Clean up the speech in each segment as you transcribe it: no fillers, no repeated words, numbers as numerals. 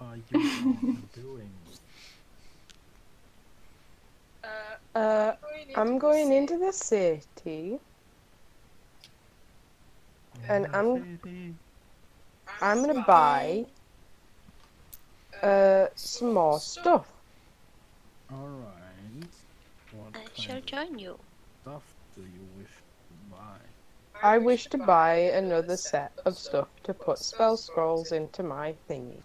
are you all doing? I'm going into the city, and I'm gonna buy some more stuff. Alright. What I kind shall of join you. stuff do you wish to buy? I wish to buy another set of stuff to put spell scrolls into my thingy.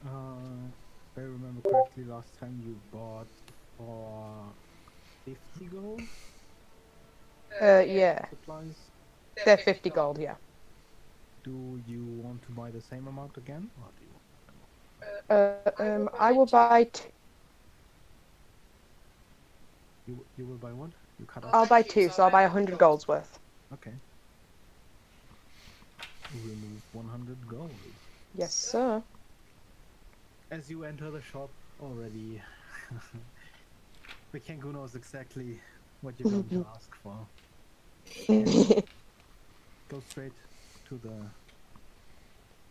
If I remember correctly, last time you bought for 50 gold Yeah, supplies. they're 50 gold, yeah. Do you want to buy the same amount again, or do you want to buy more? I will buy two. You will buy what? You cut off? I'll buy two, so I'll buy 100 golds worth. Okay. Remove 100 gold. Yes, sir. As you enter the shop already, the Kenku knows exactly what you're going to ask for. Go straight to the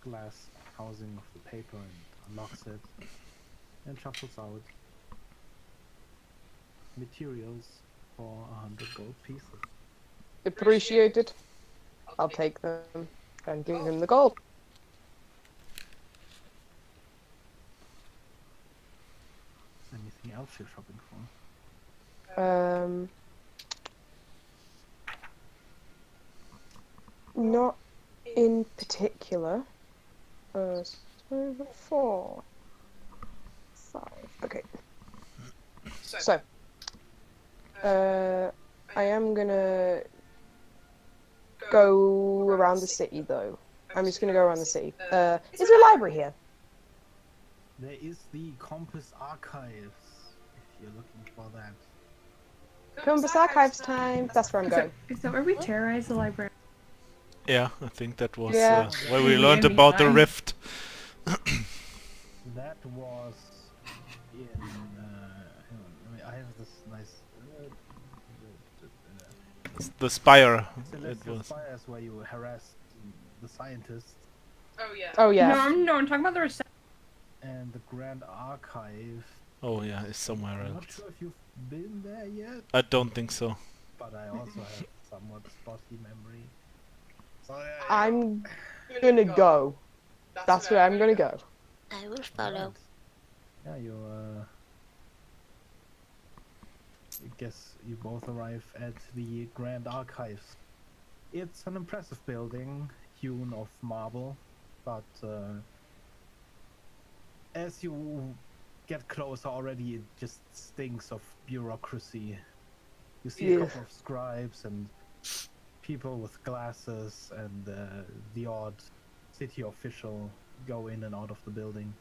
glass housing of the paper and unlocks it and shuffles out materials for 100 gold pieces. Appreciated. I'll take them and give him the gold. Anything else you're shopping for? Not in particular. 4, 5. Okay. So, I am gonna go around the city though. I'm just gonna go around the city. Is there a library here? There is the Compass Archives, if you're looking for that. Compass Archives time. That's where I'm going. Is that where we terrorize the library? Yeah, I think that was Yeah. where we learned about the rift. That was in. Hang on, I have this nice. The spire. It Celestial was. Spires where you harassed the scientists. Oh yeah. No, I'm talking about the reception. And the Grand Archive. Oh yeah, it's somewhere I'm not else. sure if you've been there yet, I don't think so. but I also have somewhat spotty memory. So I'm gonna go. That's where I'm gonna go. I will follow. Yeah, you I guess you both arrive at the Grand Archives. It's an impressive building, hewn of marble, but as you get closer already, it just stinks of bureaucracy. You see a couple of scribes and people with glasses and the odd city official go in and out of the building.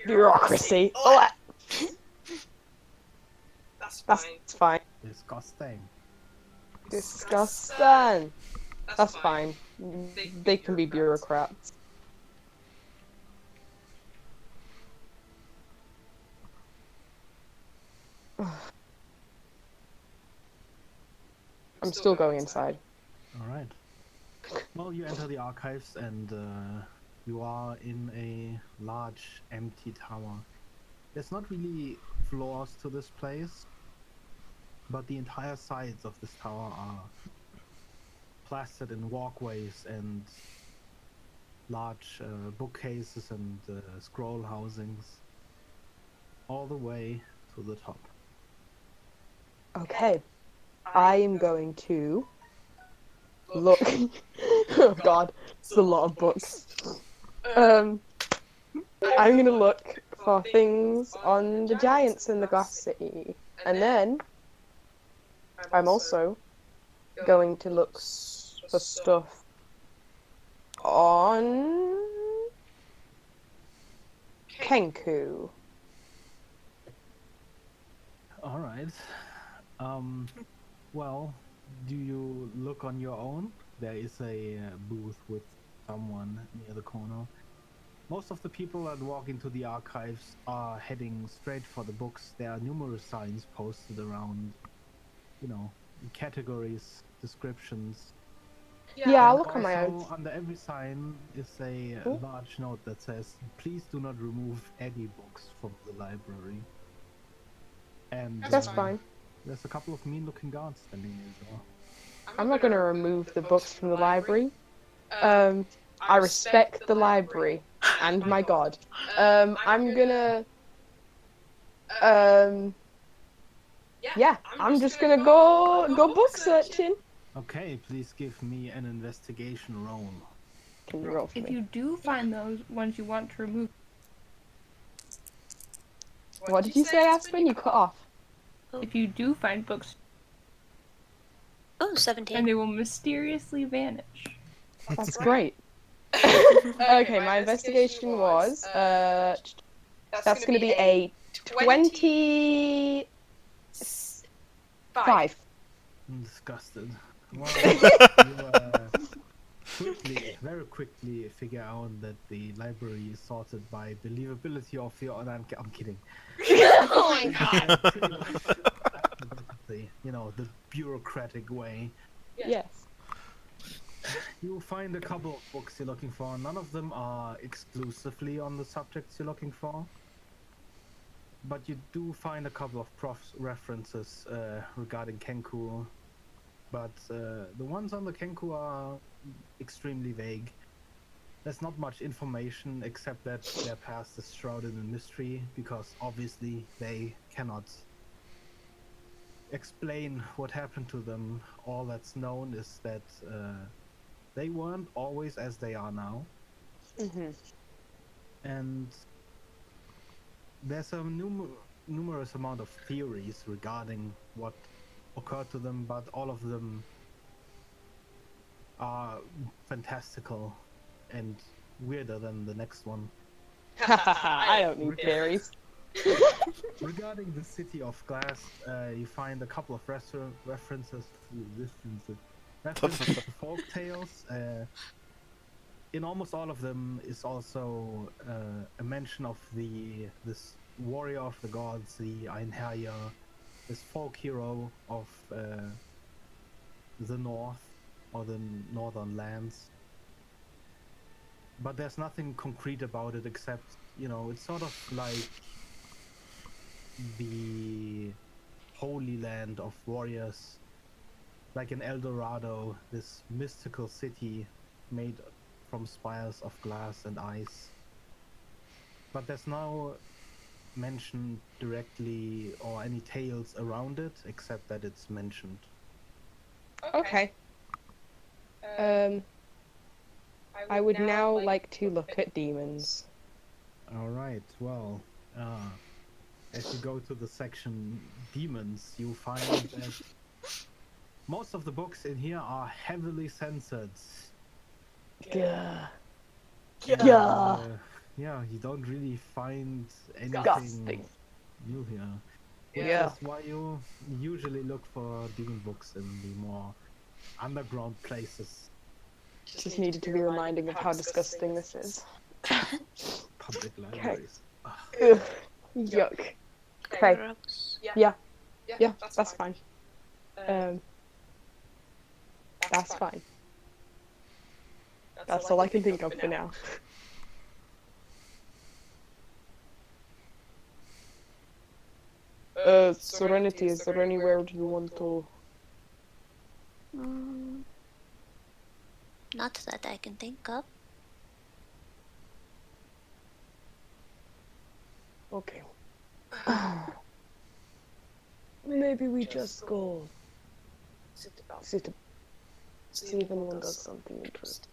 Bureaucracy. Oh, that's fine. Disgusting. Disgusting. That's fine. They can be bureaucrats. I'm still going inside. Alright. Well, you enter the archives and you are in a large empty tower. There's not really floors to this place, but the entire sides of this tower are plastered in walkways and large bookcases and scroll housings all the way to the top. Okay. I am going to look. Oh god, it's a lot of books. I'm gonna look for things on the giants in the glass city. And then I'm also going to look for stuff on Kenku. Alright. Well, do you look on your own? There is a booth with someone near the corner. Most of the people that walk into the archives are heading straight for the books. There are numerous signs posted around you know, categories, descriptions. Yeah, I'll And look on my own. also, under every sign is a Ooh. large note that says, "Please do not remove any books from the library." And That's fine. there's a couple of mean-looking guards standing near the door. I'm not going to remove the books from the library. I respect the library and my god. I'm gonna. Yeah, I'm just gonna go book searching. Okay, please give me an investigation roll. Can you roll for If me? you do find those ones you want to remove, What did you say, Aspen? You cut off. if you do find books Oh, 17. and they will mysteriously vanish. That's great. Okay, my investigation was that's gonna be a 25. I'm disgusted. Well, you very quickly figure out that the library is sorted by believability of your. No, I'm kidding. Oh my god. Pretty much alphabetically, you know, the bureaucratic way. Yes. You find a couple of books you're looking for. None of them are exclusively on the subjects you're looking for. But you do find a couple of references regarding Kenku. But the ones on the Kenku are extremely vague. There's not much information except that their past is shrouded in mystery, because obviously they cannot explain what happened to them. All that's known is that they weren't always as they are now. Mhm. And there's a numerous amount of theories regarding what occurred to them, but all of them are fantastical and weirder than the next one. I don't need theories. Regarding the city of glass, you find a couple of references to folk tales. In almost all of them is also a mention of this warrior of the gods, the Einherjar, this folk hero of the north or the northern lands. But there's nothing concrete about it except, you know, it's sort of like the holy land of warriors, like an El Dorado, this mystical city made from spires of glass and ice. But there's no mention directly or any tales around it, except that it's mentioned. Okay. I would now like to look at demons. All right, well, as you go to the section demons, you find that most of the books in here are heavily censored. Gah. And, Gah. yeah, you don't really find anything Disgusting. new here. Which Yeah. is why you usually look for demon books in the more underground places. Just needed to be reminded of how disgusting this is. Public libraries. Ugh. Yuck. Okay. Gross. Yeah, that's fine. That's fine. That's all I can think of for now. Serenity, is there anywhere you want to... Not that I can think of. Okay. Maybe we just go sit see if anyone does something interesting.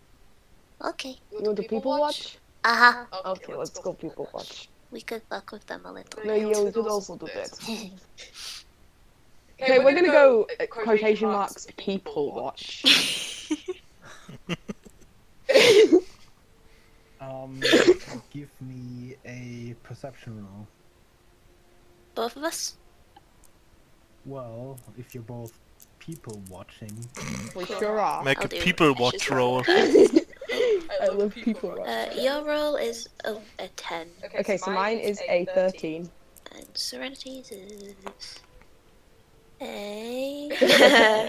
Okay. You want to people watch? Aha. Okay, let's go people watch. We could fuck with them a little. No, yeah, we could also do that. Okay, we're gonna go quotation marks people watch. Give me a perception roll. Both of us? Well, if you're both people watching. We sure are. Make I'll a do people ashes watch roll. roll. I love people watch. Your roll is a 10. Okay, so mine is a 13. And Serenity's is Hey.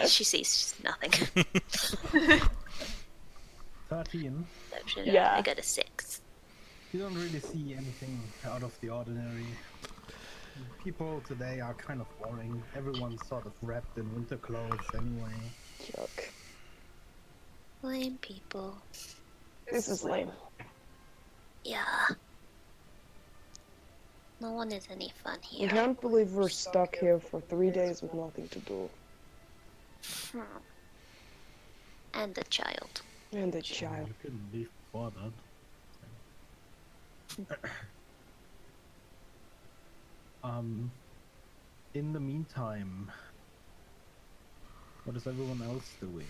She sees nothing. 13. Yeah. I got a 6. You don't really see anything out of the ordinary. People today are kind of boring. Everyone's sort of wrapped in winter clothes anyway. Yuck. Lame people. This is lame. Yeah. No one is any fun I here. can't believe we're stuck here for 3 days with nothing to do. And the child. And a child. You can leave before that. In the meantime, what is everyone else doing?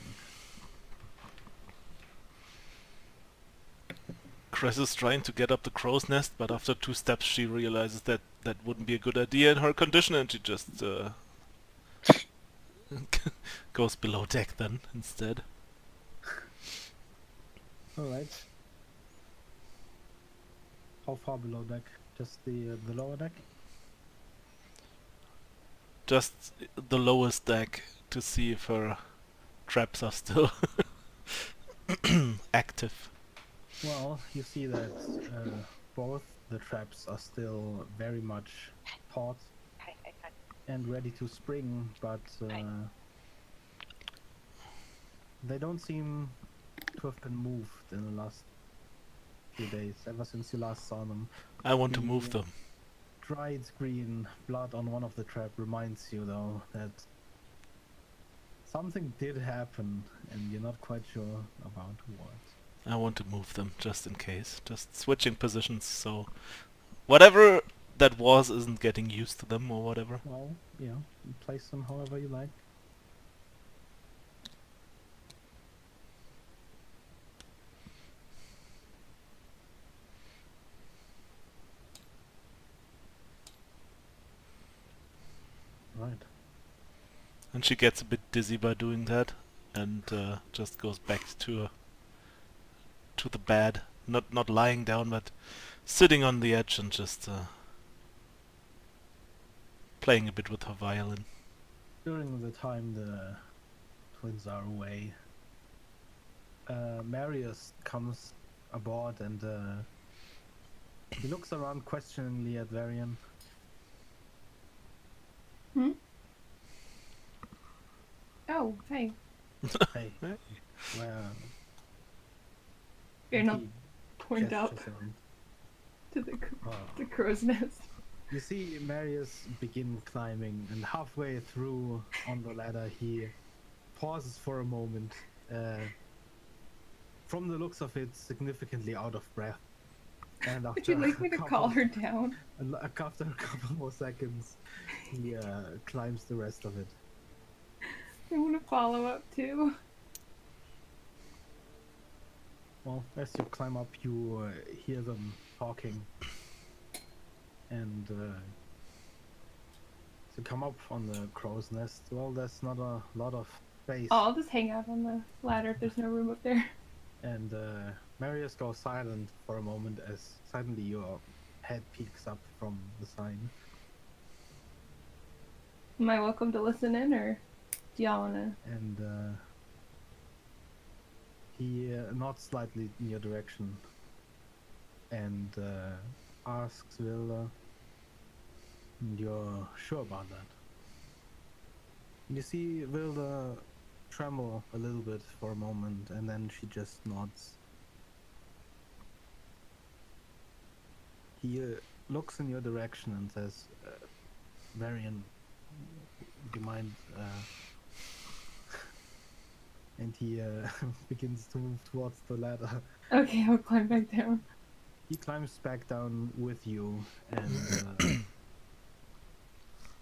Chris is trying to get up the crow's nest, but after 2 steps she realizes that that wouldn't be a good idea in her condition, and she just goes below deck then instead. Alright. How far below deck? Just the lower deck? Just the lowest deck to see if her traps are still active. Well, you see that both the traps are still very much taut and ready to spring, but they don't seem to have been moved in the last few days, ever since you last saw them. I want to move them. Dried green blood on one of the trap reminds you, though, that something did happen, and you're not quite sure about what. I want to move them just in case. Just switching positions so whatever that was isn't getting used to them or whatever. Well, yeah, you place them however you like. Right. And she gets a bit dizzy by doing that, and just goes back to the bed, not lying down, but sitting on the edge and just playing a bit with her violin. During the time the twins are away, Marius comes aboard and he looks around questioningly at Varian. Oh, hey. Hey, where? You're not he point up gestures around. to the Oh. the crow's nest. You see Marius begin climbing, and halfway through on the ladder he pauses for a moment. From the looks of it, significantly out of breath. And Would after you like me to call her down? After a couple more seconds, he climbs the rest of it. I want to follow up too. Well, as you climb up, you hear them talking. And to come up on the crow's nest, well, there's not a lot of space. Oh, I'll just hang out on the ladder if there's no room up there. And Marius goes silent for a moment as suddenly your head peeks up from the sign. Am I welcome to listen in, or do y'all wanna? And he nods slightly in your direction and asks Wilda, "You're sure about that?" You see Wilda tremble a little bit for a moment, and then she just nods. He looks in your direction and says, "Varian, do you mind?" And he begins to move towards the ladder. Okay, I'll climb back down. He climbs back down with you and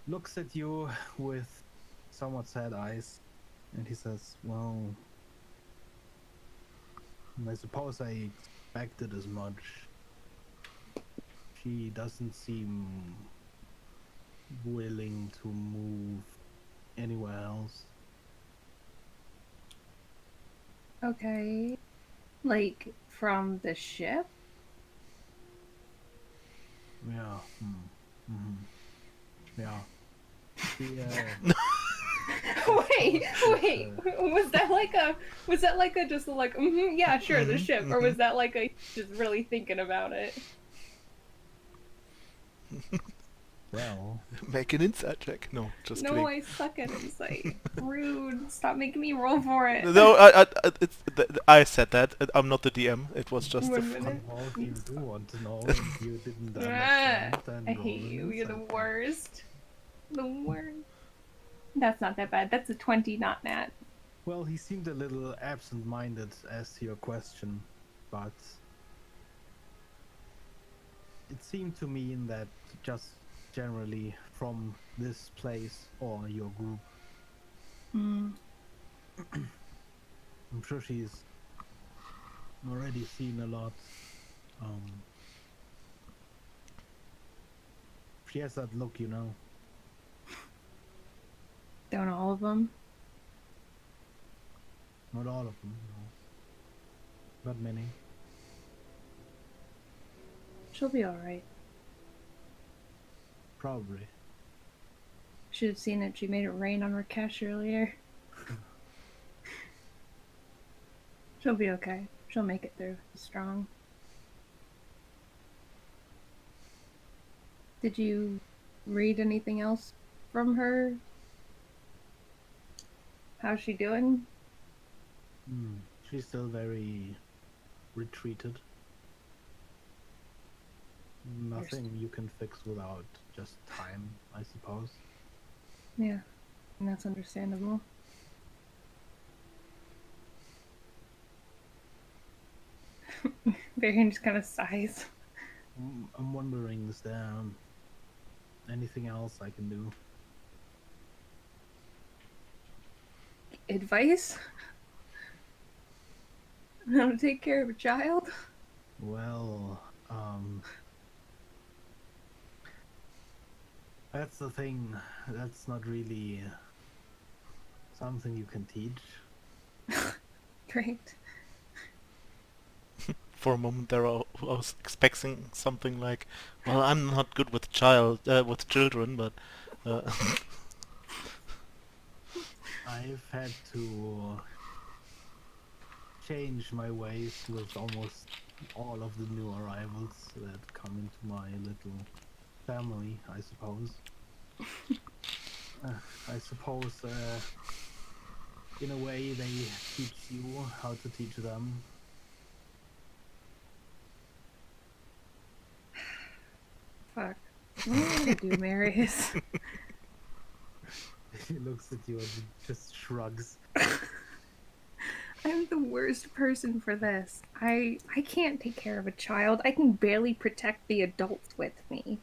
looks at you with somewhat sad eyes, and he says, "Well, I suppose I expected as much. She doesn't seem willing to move anywhere else." Okay. Like, from the ship? Yeah. Yeah. She Wait, Thought wait. that, Was that like a just like yeah, sure, the ship, or was that like a just really thinking about it? well, Make an insight check. No, just No, kidding. I suck at insight. Rude. Stop making me roll for it. No, I said that. I'm not the DM. It was just a One minute. well, if you do want to know and you didn't Ah, understand, then I roll hate an you. You're the insight check. worst. The worst. That's not that bad. That's a 20, not nat. Well, he seemed a little absent-minded as to your question, but it seemed to mean that just generally from this place or your group. Hmm. I'm sure she's already seen a lot. Um, she has that look, you know. Don't all of them? Not all of them, no. Not many. She'll be alright. Probably. Should have seen it. She made it rain on Rakesh earlier. She'll be okay. She'll make it through. Strong. Did you read anything else from her? How's she doing? She's still very retreated. Nothing you can fix without just time, I suppose. Yeah, and that's understandable. Varian just kind of sighs. I'm wondering, is there anything else I can do? Advice? How to take care of a child? Well, that's the thing. That's not really something you can teach. Great. For a moment there, I was expecting something like, "Well, I'm not good with children, but." I've had to change my ways with almost all of the new arrivals that come into my little family, I suppose. I suppose, in a way, they teach you how to teach them. Fuck. What am I gonna do, Marius? He looks at you and just shrugs. I'm the worst person for this. I can't take care of a child. I can barely protect the adults with me.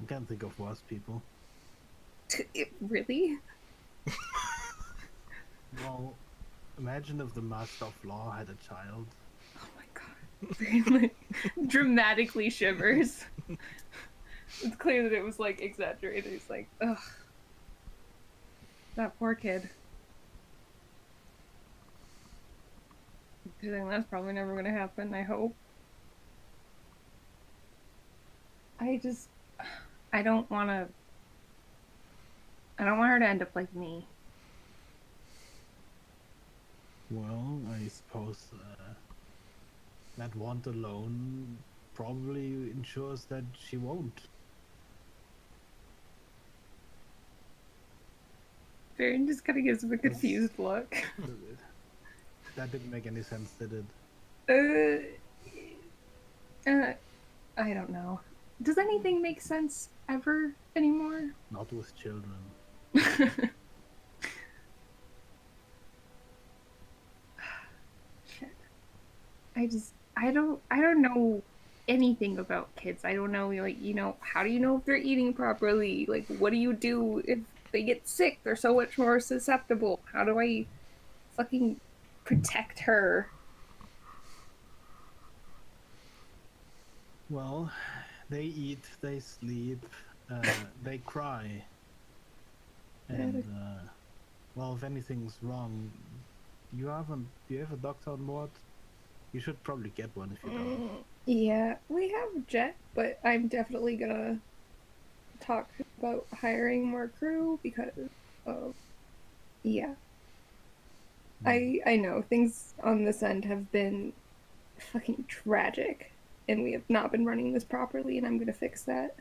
I can't think of worse people. Really? Well, imagine if the Master of Law had a child. Oh my god. Very like, dramatically shivers. It's clear that it was like exaggerated. He's like, ugh. That poor kid. I think that's probably never gonna happen, I hope. I don't want her to end up like me. Well, I suppose that want alone probably ensures that she won't. Varian just kind of gives him a confused look. That didn't make any sense, did it? I don't know. Does anything make sense ever anymore? Not with children. Shit. I don't know anything about kids. I don't know, like, how do you know if they're eating properly? Like, what do you do if they get sick? They're so much more susceptible. How do I fucking protect her? Well, they eat, they sleep, they cry. And, well, if anything's wrong, do you have a doctor on board? You should probably get one if you don't. Yeah, we have Jet, but I'm definitely gonna talk about hiring more crew because of Yeah. I know things on this end have been fucking tragic, and we have not been running this properly, and I'm gonna fix that.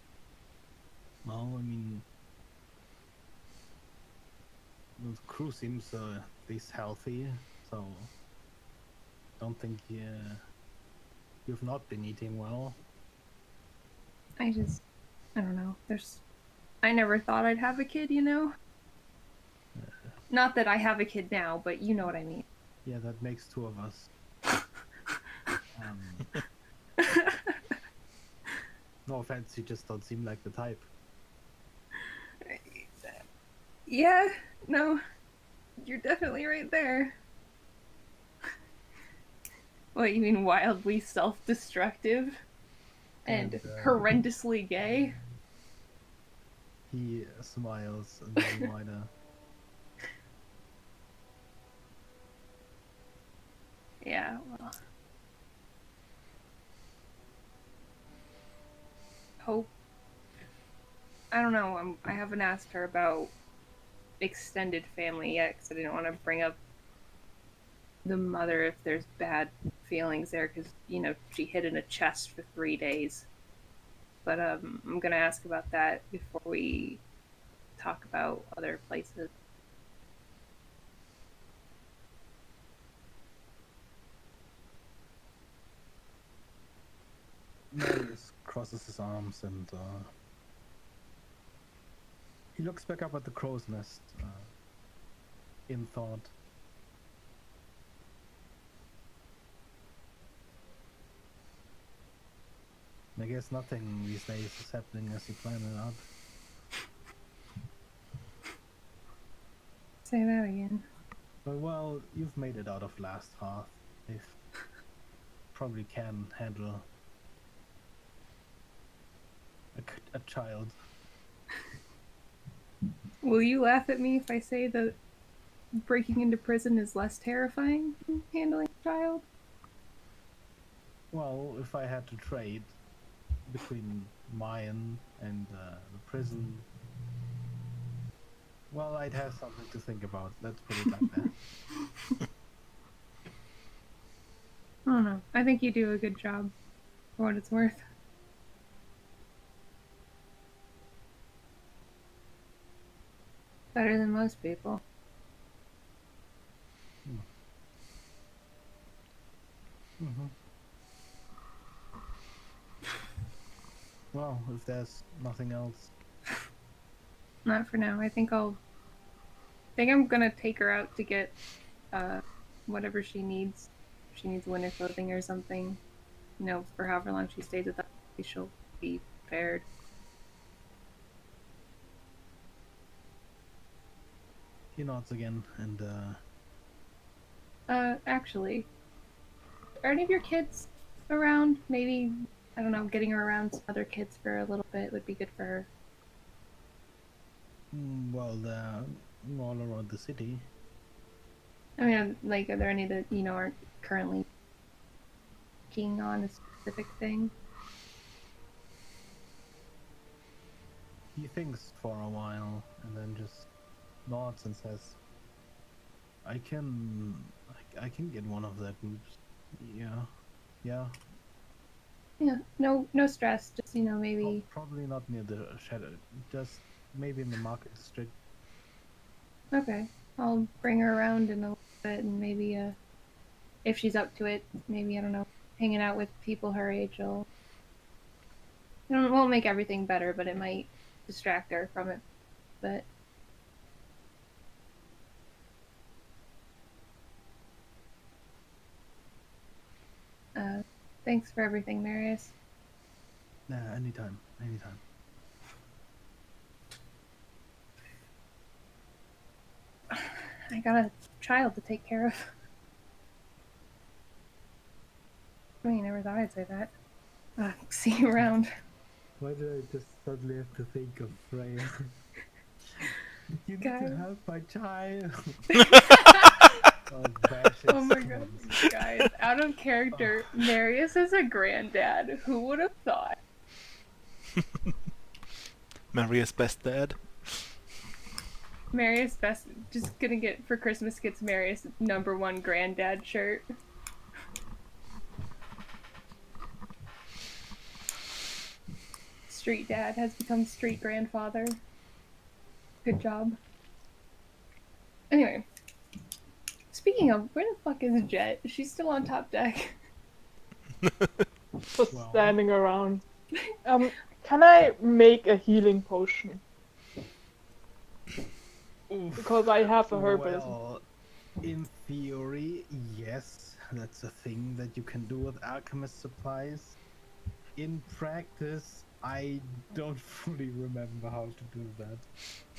Well, I mean, the crew seems at least healthy, so don't think you've not been eating well. I don't know. I never thought I'd have a kid, you know? Not that I have a kid now, but you know what I mean. Yeah, that makes two of us. No offense, you just don't seem like the type. Yeah, no, you're definitely right there. What, you mean wildly self-destructive and horrendously gay? He smiles a little wider. Yeah, well. Hope. I don't know. I haven't asked her about extended family yet because I didn't want to bring up the mother if there's bad feelings there because, you know, she hid in a chest for 3 days. But I'm going to ask about that before we talk about other places. Marius crosses his arms and he looks back up at the crow's nest in thought. I guess nothing these days is happening as you planned it out. Say that again. But well, you've made it out of Last Hearth. They probably can handle a child. Will you laugh at me if I say that breaking into prison is less terrifying than handling a child? Well, if I had to trade between mine and the prison, well, I'd have something to think about. Let's put it like that. I don't know. I think you do a good job for what it's worth. Better than most people. Mm-hmm. Well, if there's nothing else. Not for now. I think I'm gonna take her out to get whatever she needs. If she needs winter clothing or something. You know, for however long she stays with us, she'll be prepared. He nods again and Actually, are any of your kids around? Maybe, I don't know, getting her around some other kids for a little bit would be good for her. well, they're all around the city. I mean, like, are there any that, you know, aren't currently working on a specific thing? He thinks for a while and then just nods and says, I can get one of their groups. Yeah. Yeah, no stress. Just, you know, maybe. Probably not near the shadow, just maybe in the market district. Okay, I'll bring her around in a little bit, and maybe, if she's up to it, maybe, I don't know, hanging out with people her age will. You know, it won't make everything better, but it might distract her from it. But thanks for everything, Marius. Nah, anytime. I got a child to take care of. I mean, never thought I'd say that. See you around. Why did I just suddenly have to think of Freya? You need Guys. to help my child. Oh my god, guys, out of character, Marius is a granddad. Who would have thought? Maria's best dad. Marius just gonna get for Christmas gets Marius #1 granddad shirt. Street dad has become street grandfather. Good job. Anyway, speaking of, where the fuck is Jet? Is she still on top deck? Just Well. standing around. Can I make a healing potion? Because I have a herbalism. Well, in theory, yes, that's a thing that you can do with alchemist supplies. In practice, I don't fully remember how to do that.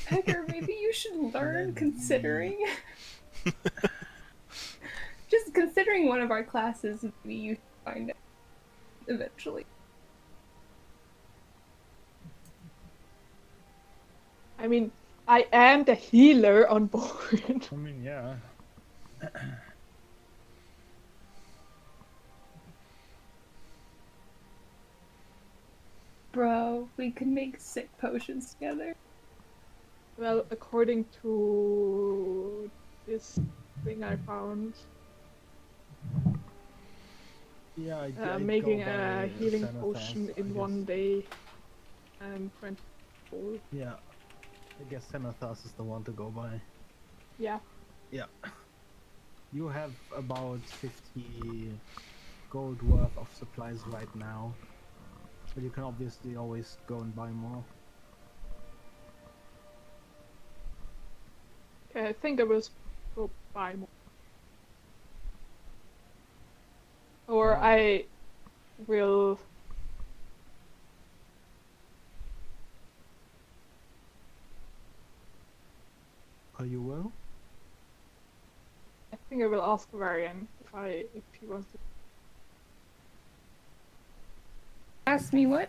Beggar, maybe you should learn, Let's considering. Just considering one of our classes, maybe you should find out eventually. I mean, I am the healer on board. I mean, yeah. Bro, we could make sick potions together. Well, according to this thing I found, Yeah, I making go a by healing Xanathas, potion I in guess. 1 day and 20 gold. Yeah, I guess Xanathas is the one to go by. Yeah. Yeah. You have about 50 gold worth of supplies right now, but you can obviously always go and buy more. I think I will go buy more. Or Wow. I will. Oh, you will? I think I will ask Varian if he wants to. Ask me what?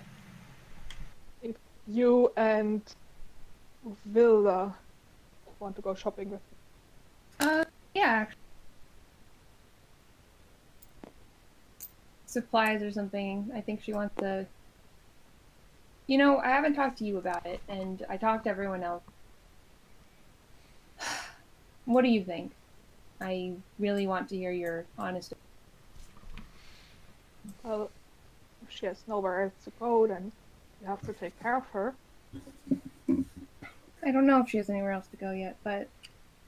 If you and Vilda want to go shopping with me. Yeah. Supplies or something. I think she wants to. You know, I haven't talked to you about it, and I talked to everyone else. What do you think? I really want to hear your honest. Well, if she has nowhere else to go, then you have to take care of her. I don't know if she has anywhere else to go yet, but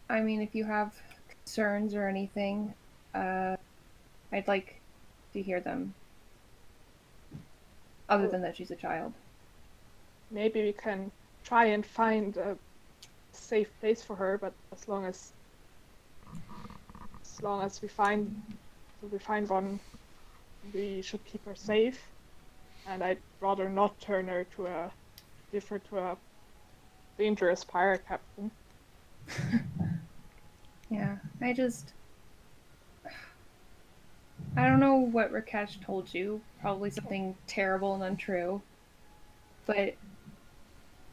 I mean, if you have concerns or anything, I'd like to hear them. Other than that she's a child. Maybe we can try and find a safe place for her, but as long as we find one, we should keep her safe. And I'd rather not turn her to a dangerous pirate captain. Yeah, I don't know what Rakesh told you. Probably something terrible and untrue. But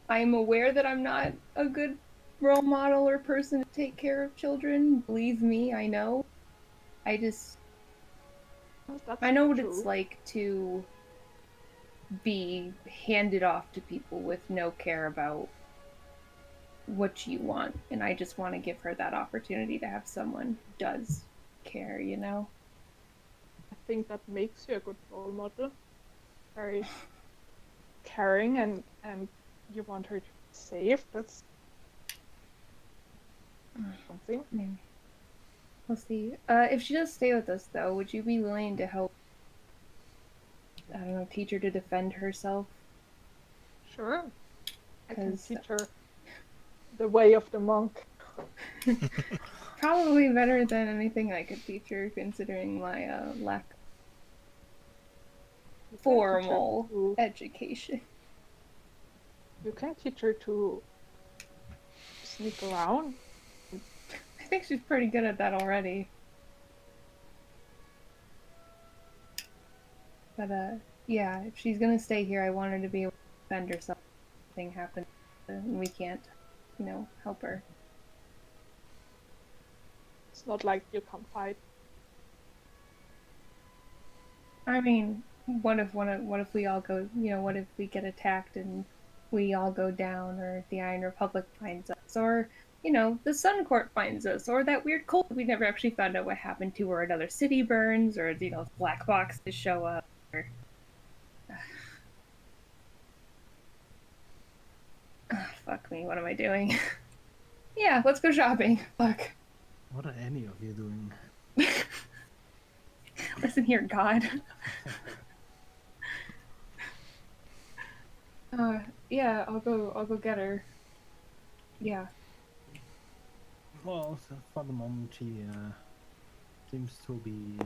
I'm aware that I'm not a good role model or person to take care of children. Believe me, I know. I know what it's like to be handed off to people with no care about what you want. And I just want to give her that opportunity to have someone who does care, you know? I think that makes you a good role model. Very caring, and you want her to be safe. That's something. Maybe. We'll see. If she does stay with us, though, would you be willing to help, I don't know, teach her to defend herself? Sure. I can 'Cause- teach her the way of the monk. Probably better than anything I could teach her, considering my lack You of can teach her formal to- education. You can teach her to sneak around. I think she's pretty good at that already. But yeah, if she's gonna stay here, I want her to be able to defend herself if anything happens and we can't, help her. It's not like you can fight. I mean, what if we all go, what if we get attacked and we all go down, or the Iron Republic finds us, or the Sun Court finds us, or that weird cult we never actually found out what happened to, or another city burns, or, black boxes show up, or... Fuck me, what am I doing? Yeah, let's go shopping. Fuck. What are any of you doing? Listen here, God. Yeah, I'll go get her. Yeah. Well, for the moment, she seems to be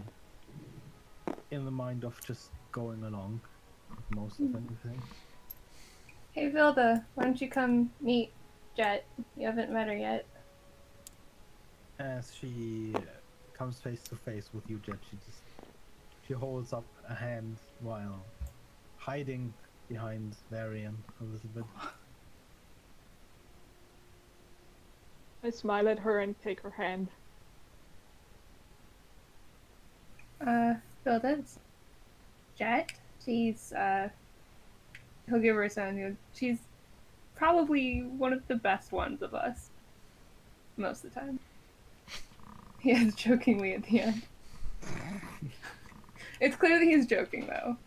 in the mind of just going along with most of anything. Hey, Vilda, why don't you come meet Jet? You haven't met her yet. As she comes face to face with you, Jet, she holds up a hand while hiding behind Varian a little bit. I smile at her and take her hand. Vilda's Jet. She's, he'll give her a sign. She's probably one of the best ones of us. Most of the time. He adds jokingly at the end. It's clear that he's joking, though.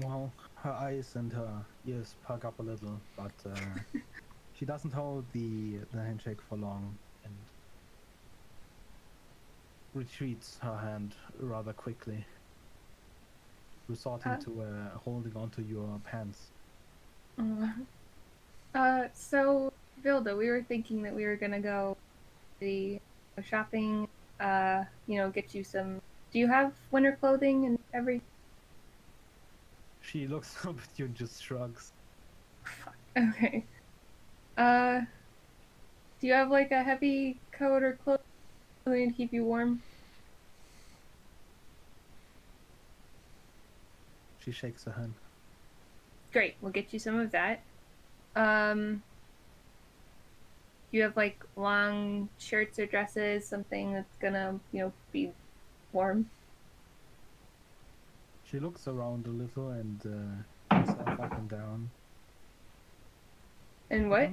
Well, her eyes and her ears perk up a little, but she doesn't hold the handshake for long and retreats her hand rather quickly, resorting to holding onto your pants. So, Vilda, we were thinking that we were gonna go shopping, get you some... Do you have winter clothing and everything? She looks up at you and just shrugs. Okay. Do you have, like, a heavy coat or clothing to keep you warm? She shakes her hand. Great, we'll get you some of that. You have, like, long shirts or dresses, something that's gonna, be warm? She looks around a little and herself up and down. And what?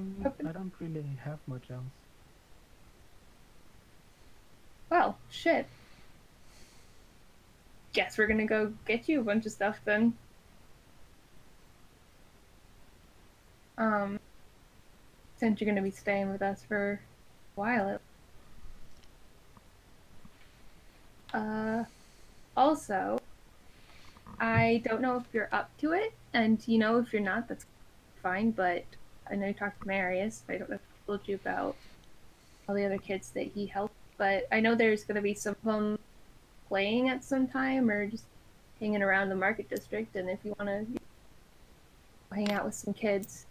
I don't really have much else. Well, shit. Guess we're gonna go get you a bunch of stuff then. Since you're gonna be staying with us for a while. Also, I don't know if you're up to it, and if you're not, that's fine, but I know you talked to Marius. I don't know if I told you about all the other kids that he helped, but I know there's gonna be some of them playing at some time or just hanging around the market district, and if you want to hang out with some kids,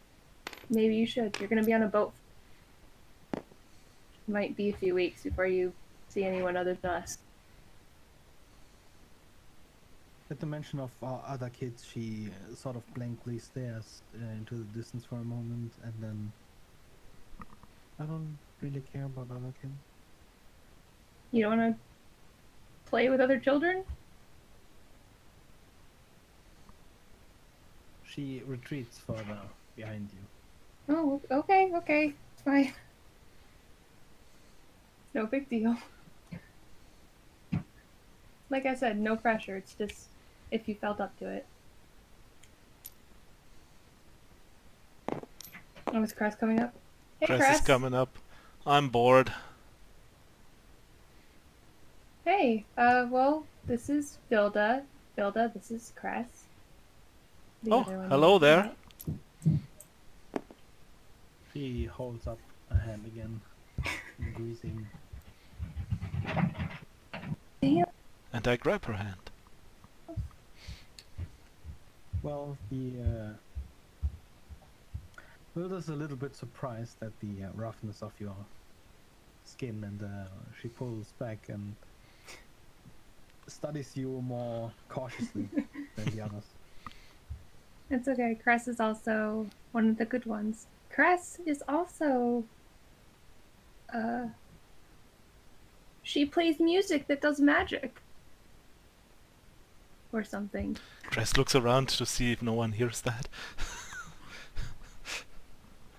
maybe you should. You're going to be on a boat. Might be a few weeks before you see anyone other than us. At the mention of other kids, she sort of blankly stares into the distance for a moment, and then I don't really care about other kids. You don't want to play with other children? She retreats further behind you. Oh, okay, it's fine. No big deal. Like I said, no pressure. It's just if you felt up to it. Oh, is Cress coming up? Hey, Cress is coming up. I'm bored. Hey, well, this is Vilda. Vilda, this is Cress. Oh, hello there. She holds up a hand again, greasing. And I grab her hand. Well, Wilda's a little bit surprised at the roughness of your skin, and she pulls back and studies you more cautiously than the others. It's okay. Cress is also one of the good ones. Cress is also... she plays music that does magic. Or something. Cress looks around to see if no one hears that.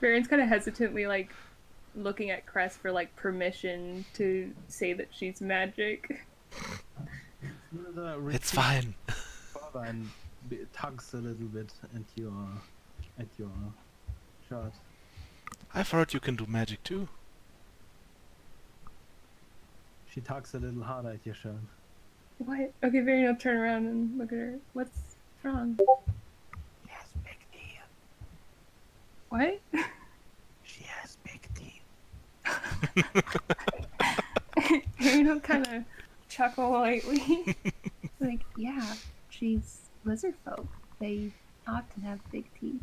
Varian's kind of hesitantly like looking at Cress for like permission to say that she's magic. Hilda It's retreats fine. further and tugs a little bit at your shirt. I've heard you can do magic too. She tugs a little harder at your shirt. What? Okay, Varian will turn around and look at her. What's wrong? She has big teeth. What? She has big teeth. Varian will kind of chuckle lightly. Like, yeah, she's lizard folk. They often have big teeth.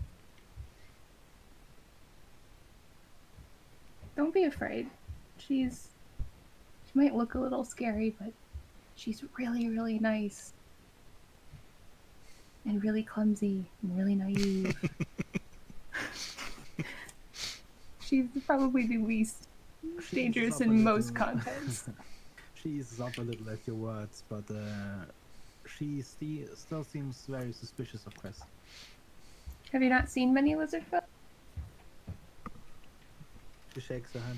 Don't be afraid. She might look a little scary, but she's really, really nice. And really clumsy and really naive. She's probably the least She dangerous eases up a in most little. contexts. She eases up a little at your words, but she still seems very suspicious of Cress. Have you not seen many lizard folk? She shakes her head.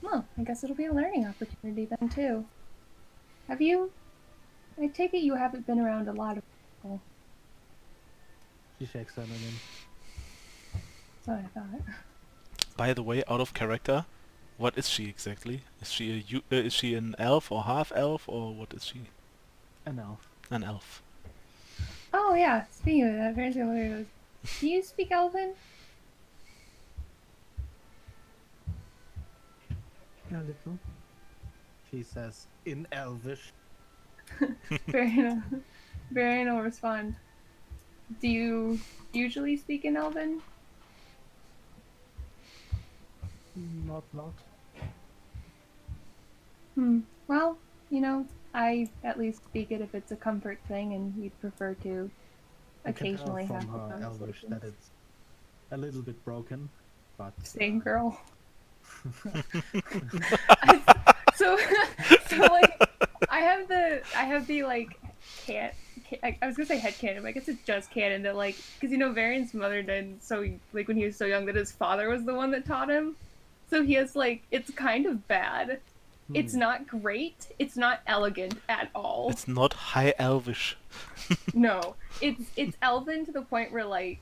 Well, I guess it'll be a learning opportunity then, too. Have you... I take it you haven't been around a lot of people. She shakes her head again. That's what I thought. By the way, out of character, what is she exactly? Is she an elf or half elf or what is she? An elf. An elf. Oh, yeah, speaking of that, very similar. Do you speak Elven? A little. She says in Elvish. Varian will respond. Do you usually speak in Elven? Not. Well, you know, I at least speak it if it's a comfort thing, and we'd prefer to I can tell occasionally have from the her Elvish that conversations. it's a little bit broken, but Same girl. So like, I have the like I was gonna say headcanon, but I guess it's just canon that like, because you know Varian's mother died so like when he was so young that his father was the one that taught him, so he has like, it's kind of bad. It's not great. It's not elegant at all. It's not high elvish. No, it's Elven to the point where like,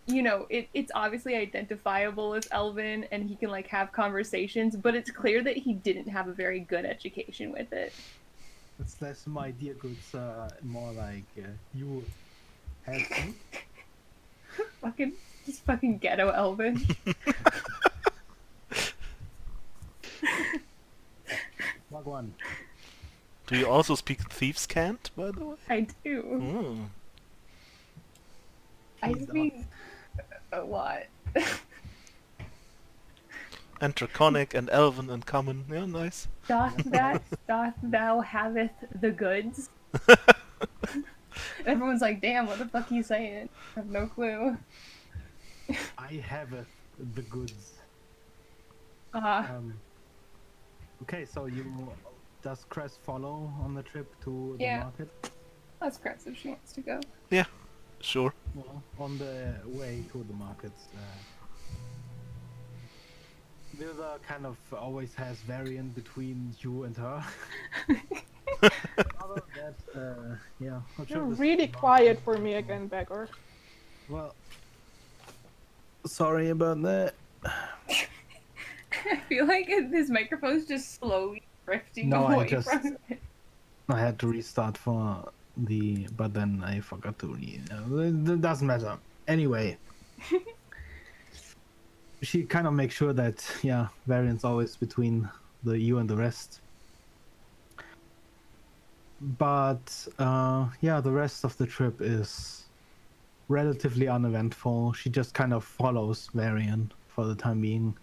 you know, it's obviously identifiable as Elven, and he can like have conversations, but it's clear that he didn't have a very good education with it. it's less my dear good sir, more like you had some. fucking ghetto Elven. Wagwan. Do you also speak thieves' cant, by the way? I do. Mm. I Please speak a lot. And draconic and elven and common. Yeah, nice. Doth thou haveth the goods? Everyone's like, damn, what the fuck are you saying? I have no clue. I have the goods. Uh, Okay, so does Cress follow on the trip to the Yeah. market? that's Cress if she wants to go. Yeah, sure. Well, on the way to the markets, Vilda kind of always has variant between you and her. Other than that, yeah. not sure You're this- really quiet for me again, Beggar. Well, sorry about that. I feel like his microphone's just slowly drifting No, I away just- from it. I had to restart but then I forgot to it doesn't matter. Anyway. She kind of makes sure that, yeah, variance always between you and the rest. But, yeah, the rest of the trip is relatively uneventful. She just kind of follows Varian for the time being.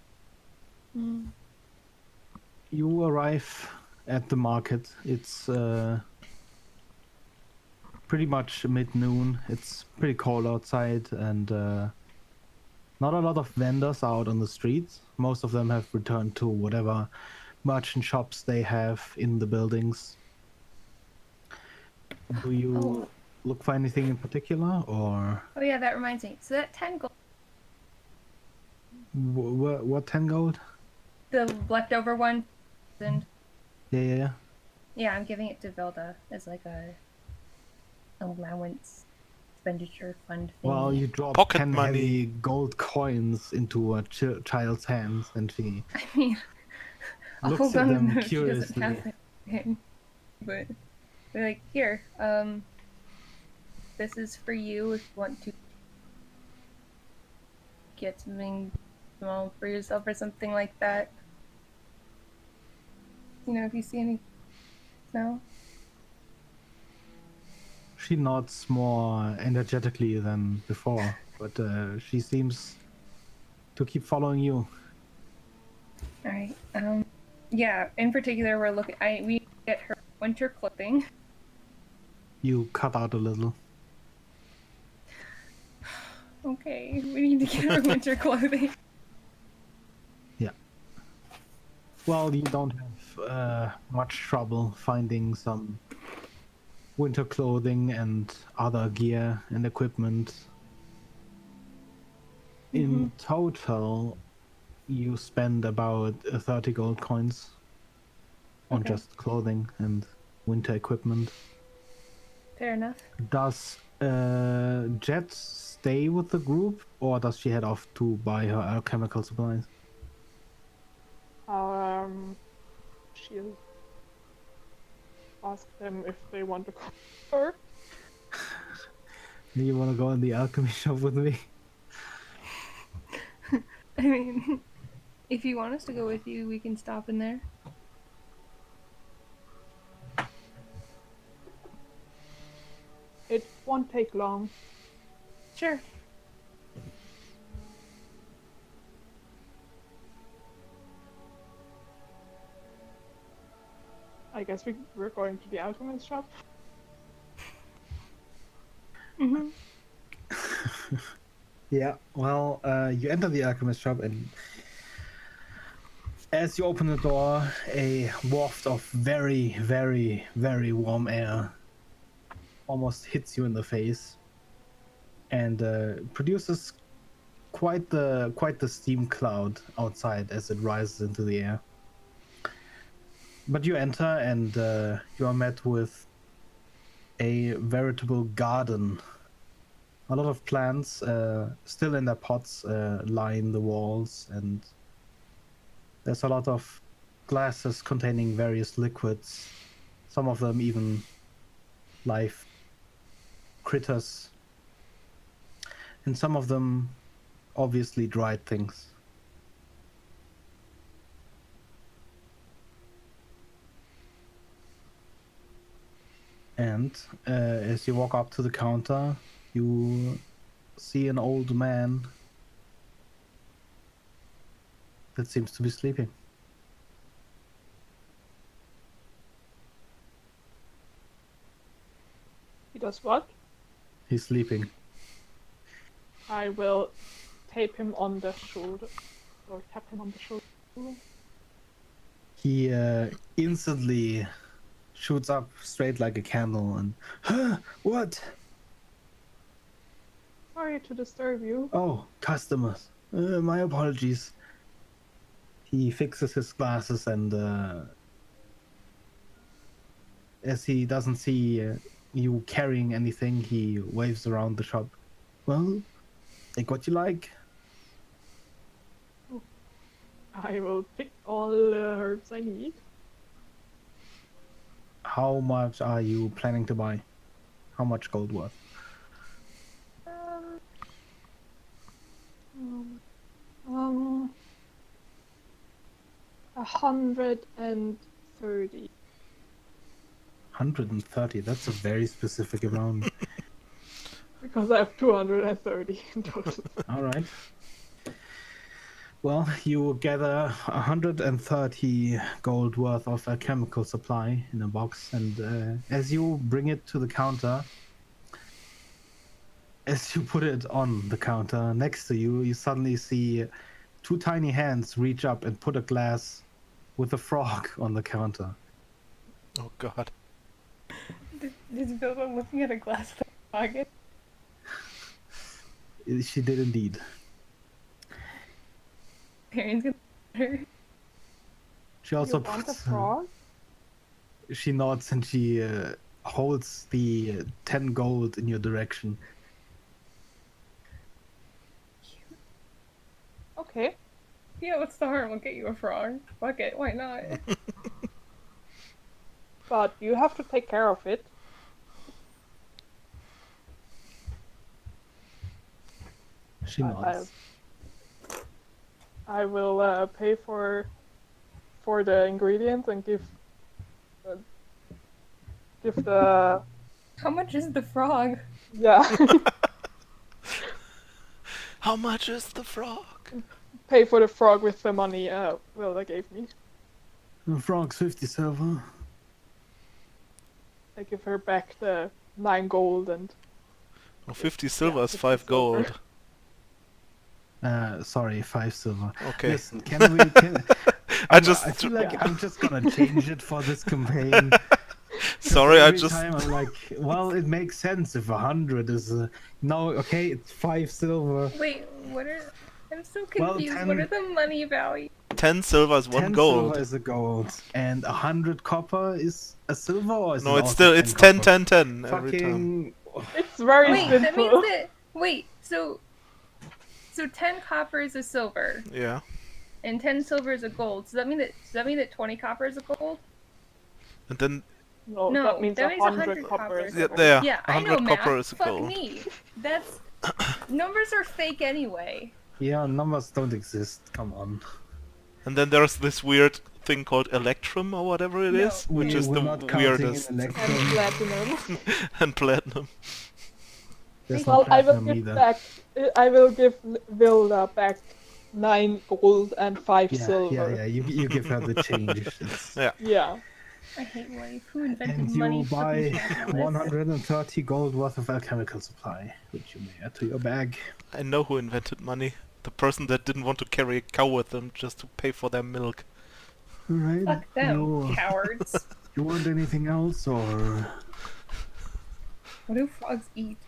You arrive at the market. It's pretty much mid-noon. It's pretty cold outside, and not a lot of vendors out on the streets. Most of them have returned to whatever merchant shops they have in the buildings. Do you look for anything in particular, or? Oh yeah, that reminds me. So that 10 gold, What 10 gold? The leftover one, and Yeah. yeah, I'm giving it to Vilda as like a allowance expenditure fund thing. Well, you drop Pocket 10 money. heavy gold coins into a child's hands, and she I mean, I'll looks hold at on to them them if she doesn't curiously. have it. But they're like, here, this is for you if you want to get something small for yourself or something like that. You know, if you see any. No? She nods more energetically than before, but she seems to keep following you. Alright. Yeah, in particular, we're looking. We get her winter clothing. You cut out a little. Okay, we need to get her winter clothing. Yeah. Well, you don't have much trouble finding some winter clothing and other gear and equipment. In total, you spend about 30 gold coins on Okay. just clothing and winter equipment. Fair enough. Does Jet stay with the group, or does she head off to buy her alchemical supplies? She'll ask them if they want to come with her. Do you want to go in the alchemy shop with me? I mean, if you want us to go with you, we can stop in there. It won't take long. Sure. I guess we're going to the alchemist shop. Mm-hmm. Yeah, well, you enter the alchemist shop, and as you open the door, a waft of very, very, very warm air almost hits you in the face, and produces quite the steam cloud outside as it rises into the air. But you enter, and you are met with a veritable garden. A lot of plants, still in their pots, line the walls, and there's a lot of glasses containing various liquids. Some of them even live critters, and some of them obviously dried things. And as you walk up to the counter, you see an old man that seems to be sleeping. He does what? He's sleeping. I will tape him on the shoulder. Or tap him on the shoulder. He instantly shoots up straight like a candle and, huh, what? Sorry to disturb you. Oh, customers. My apologies. He fixes his glasses, and as he doesn't see you carrying anything, he waves around the shop. Well, take what you like. I will pick all the herbs I need. How much are you planning to buy? How much gold worth? 130. 130. That's a very specific amount. Because I have 230 in total. All right. Well, you gather 130 gold worth of a chemical supply in a box, and as you bring it to the counter, as you put it on the counter next to you, you suddenly see two tiny hands reach up and put a glass with a frog on the counter. Oh god. Is Vilda looking at a glass with a pocket? She did indeed. Parents gonna her. She You also want a puts, frog? she nods and she holds the 10 gold in your direction. Okay. Yeah, what's the harm? We'll get you a frog. Fuck it, why not? But you have to take care of it. She nods. I will pay for the ingredients and give the How much is the frog? yeah How much is the frog? pay for the frog with the money Wilda gave me. The frog's 50 silver. I give her back the 9 gold and Oh, 50 silver yeah, is 50 5 silver. gold. Sorry, 5 silver. Okay. Listen, can we? I just... I feel like Yeah. I'm just gonna change it for this campaign. Sorry, I Every just... time I'm like, well, it makes sense if 100 is no, okay, it's 5 silver. Wait, what are... I'm so Well, confused. 10 What are the money values? 10 silver is 1 10 gold. silver is a gold, and 100 copper is a silver, or is No, it it's also still... 10 It's 10, copper? 10, 10 every time. Fucking. It's very Wait, simple. that means that... Wait, so 10 copper is a silver, Yeah. and 10 silver is a gold. Does that mean that 20 copper is a gold? And then... No, No, that means that means 100 100 copper is copper. Yeah, gold. there. Yeah, I 100 know math. copper is a Fuck gold. me. That's... Numbers are fake anyway. Yeah, numbers don't exist. Come on. And then there's this weird thing called electrum or whatever it No. is, which is We're the not counting weirdest. in And electrum. platinum. And platinum. There's no Well, I will platinum give either. back. I will give Wilda back 9 gold and 5 Yeah, silver. yeah. You give her the change. It's- Yeah. Yeah. I hate life. Who invented And money? you buy Fucking capitalists. 130 gold worth of alchemical supply, which you may add to your bag. I know who invented money. The person that didn't want to carry a cow with them just to pay for their milk. Alright. Fuck them, You, cowards. you want anything else, or What do frogs eat?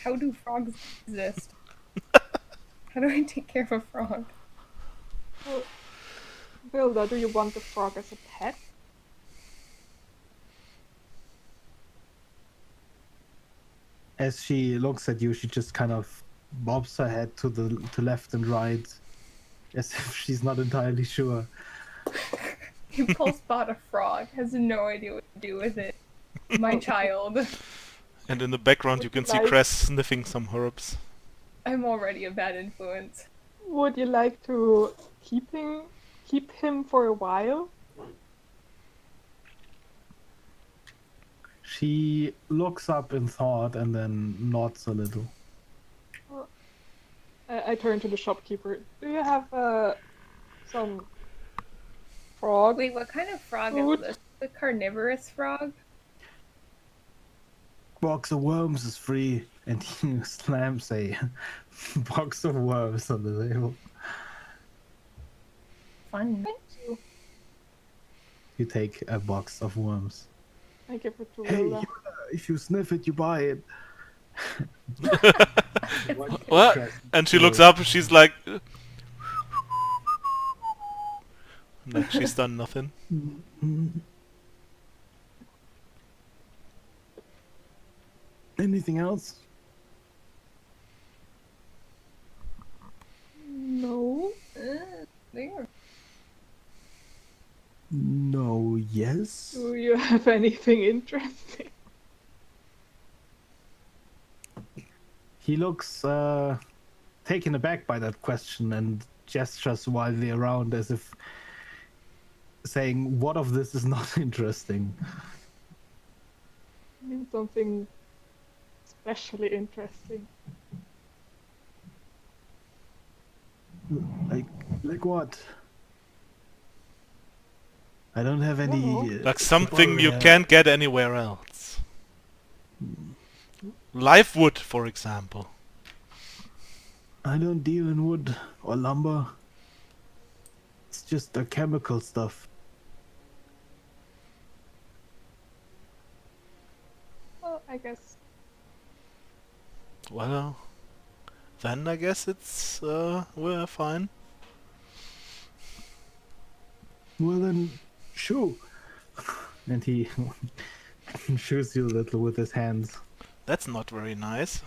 How do frogs exist? How do I take care of a frog? Wilda, do you want the frog as a pet? as she looks at you, she just kind of bobs her head to left and right, as if she's not entirely sure. Impulse bought a frog, has no idea what to do with it. My child. And in the background Would you can you see like- Cress sniffing some herbs. I'm already a bad influence. Would you like to keep him for a while? She looks up in thought and then nods a little. I turn to the shopkeeper. Do you have some frog? Wait, what kind of frog Food. is this? The carnivorous frog? Box of worms is free, and he slams a box of worms on the table. Fun. Thank you. You take a box of worms. I give it to Hey, Wilda. if you sniff it, you buy it. What? And she looks up, she's like... Like she's done nothing. Anything else? No. There. No, yes. Do you have anything interesting? He looks taken aback by that question and gestures wildly around as if saying, what of this is not interesting? I mean something especially interesting. Like what? I don't have any... No. Like something you super, can't get anywhere else. Live wood, for example. I don't deal in wood or lumber. It's just the chemical stuff. Well, I guess. Well, then I guess it's we're fine. Well then, shoo. And he shoots you a little with his hands. That's not very nice.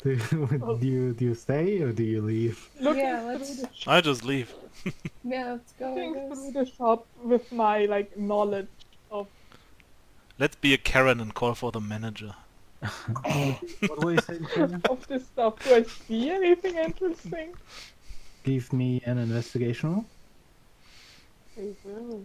Do you stay or do you leave? Looking Yeah, through let's- the I just leave. Yeah, let's go. I looking guess. through the shop with my like knowledge of Let's be a Karen and call for the manager. What were you saying, Karen? of this stuff. Do I see anything interesting? Give me an investigation roll. I will.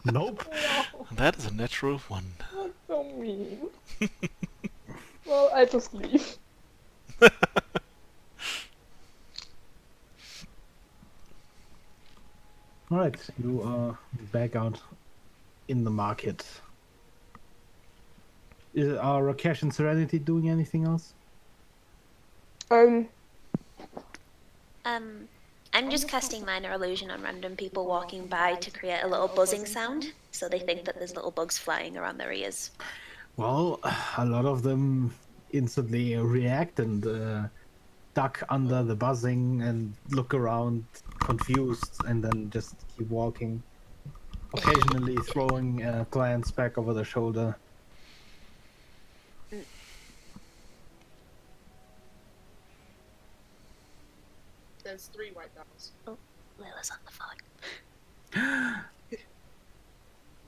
Nope. No, That is a natural one. that's so mean. Well, I just leave. Alright, you are back out in the market. Are Rakesh and Serenity doing anything else? I'm just casting minor illusion on random people walking by to create a little buzzing sound, so they think that there's little bugs flying around their ears. Well, a lot of them instantly react and duck under the buzzing and look around confused and then just keep walking. Occasionally throwing a glance back over the shoulder. There's 3 white dogs. Lila's on the phone.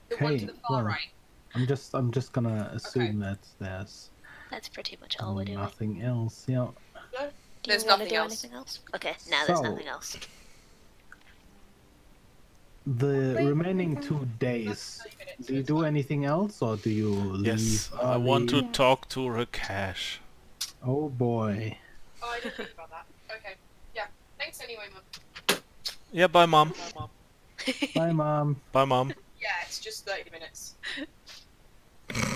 The one Hey, to the far well, right. I'm just gonna assume that there's That's pretty much all we're doing. nothing else. Yeah. No, Do you there's want to nothing do else. anything else? Okay, now there's So- nothing else. The Wait, remaining wait, 2 days, 30 minutes, do you it's do fine. anything else or do you leave? Yes, I want to early? Yeah. talk to Rakesh. Oh boy. Oh, I didn't think about that. Okay. Yeah. Thanks anyway, Mum. Yeah, bye, mom. Bye, Mom. Bye, mom. Yeah, it's just 30 minutes.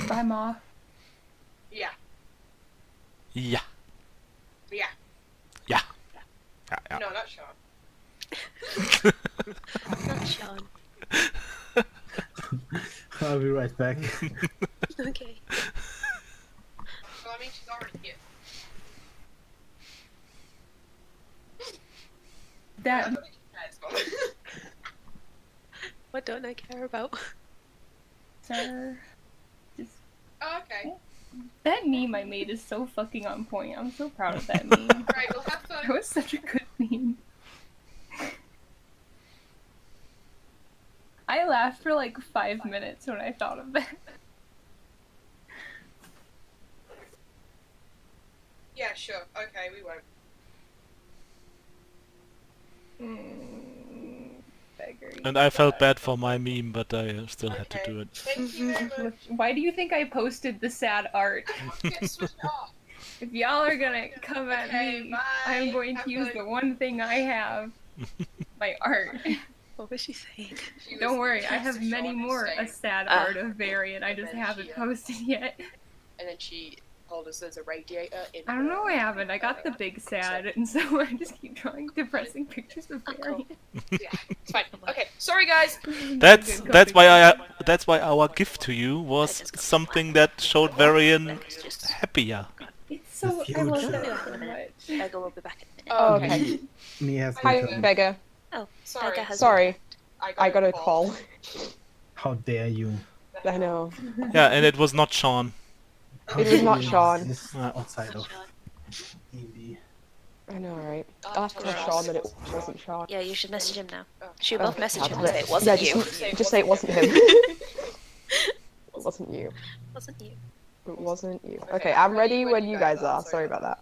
Bye, Ma. Yeah. Yeah. Yeah. Yeah. Yeah, yeah. No, not Sean. Not Sean. I'll be right back. Okay. Well, I mean, she's already here. I That don't think she cares, Mum. What don't I care about? sir. Oh, okay. That meme I made is so fucking on point. I'm so proud of that meme. Right, we'll have That fun. was such a good meme. I laughed for like 5 minutes when I thought of that. Yeah, sure. Okay, we won't. Beggar. And I felt bad for my meme, but I still had to Okay. do it. Thank you very much. Why do you think I posted the sad art? Get switched off. If y'all are gonna come at Okay, me, bye. I'm going to Have use fun. the one thing I have, my art. What was she saying? She was Don't worry, I just have a many Sean more saying- sad Ah. art of variant. I just then haven't she, posted yet. And then she told us there's a radiator in I don't know, I her- haven't. I got the big sad, and so I just keep drawing depressing pictures of variant. Yeah, it's fine. Okay, sorry guys. That's Good that's coping. why that's why our gift to you was just got something that showed Varian It's just... happier. It's so The I love future. that Wait a so minute. much. Beggar will be back in a minute. Oh, okay. Me has Hi, returned. Beggar. Oh, Sorry. Beggar has Sorry, returned. I got a call. How dare you? I know. Yeah, and it was not Sean. How It was dare not you Sean. exist Ah. outside of D&D. I know, right? I'll have to tell Sean that it wasn't Sean. Yeah, you should message him now. Should Oh, both message him I'll and do say it. it wasn't Yeah, you. just say it wasn't him. It wasn't you. Wasn't you. It wasn't you. Okay, I'm ready when you guys are. Sorry about that.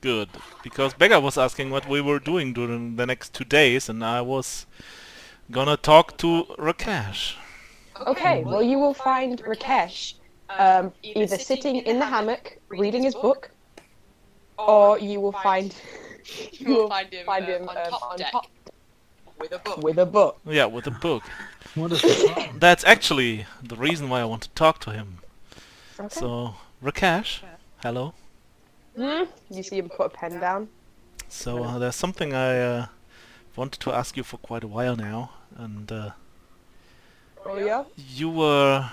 Good, because Beggar was asking what we were doing during the next 2 days, and I was gonna talk to Rakesh. Okay, well you will find Rakesh either sitting in the hammock reading his book, or you will find You will find him, find him on top deck. With a book. Yeah, with a book. What is the problem? That's actually the reason why I want to talk to him. Okay. So, Rakesh, hello. You see him put a pen down? So there's something I wanted to ask you for quite a while now, and Oh yeah? you were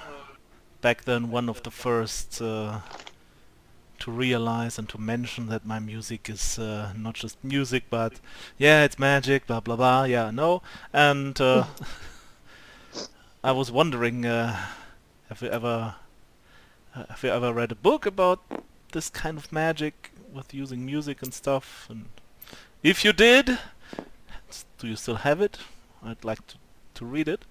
back then one of the first to realize and to mention that my music is not just music, but yeah, it's magic, blah blah blah. Yeah, no, and I was wondering, have you ever read a book about this kind of magic with using music and stuff? And if you did, do you still have it? I'd like to read it.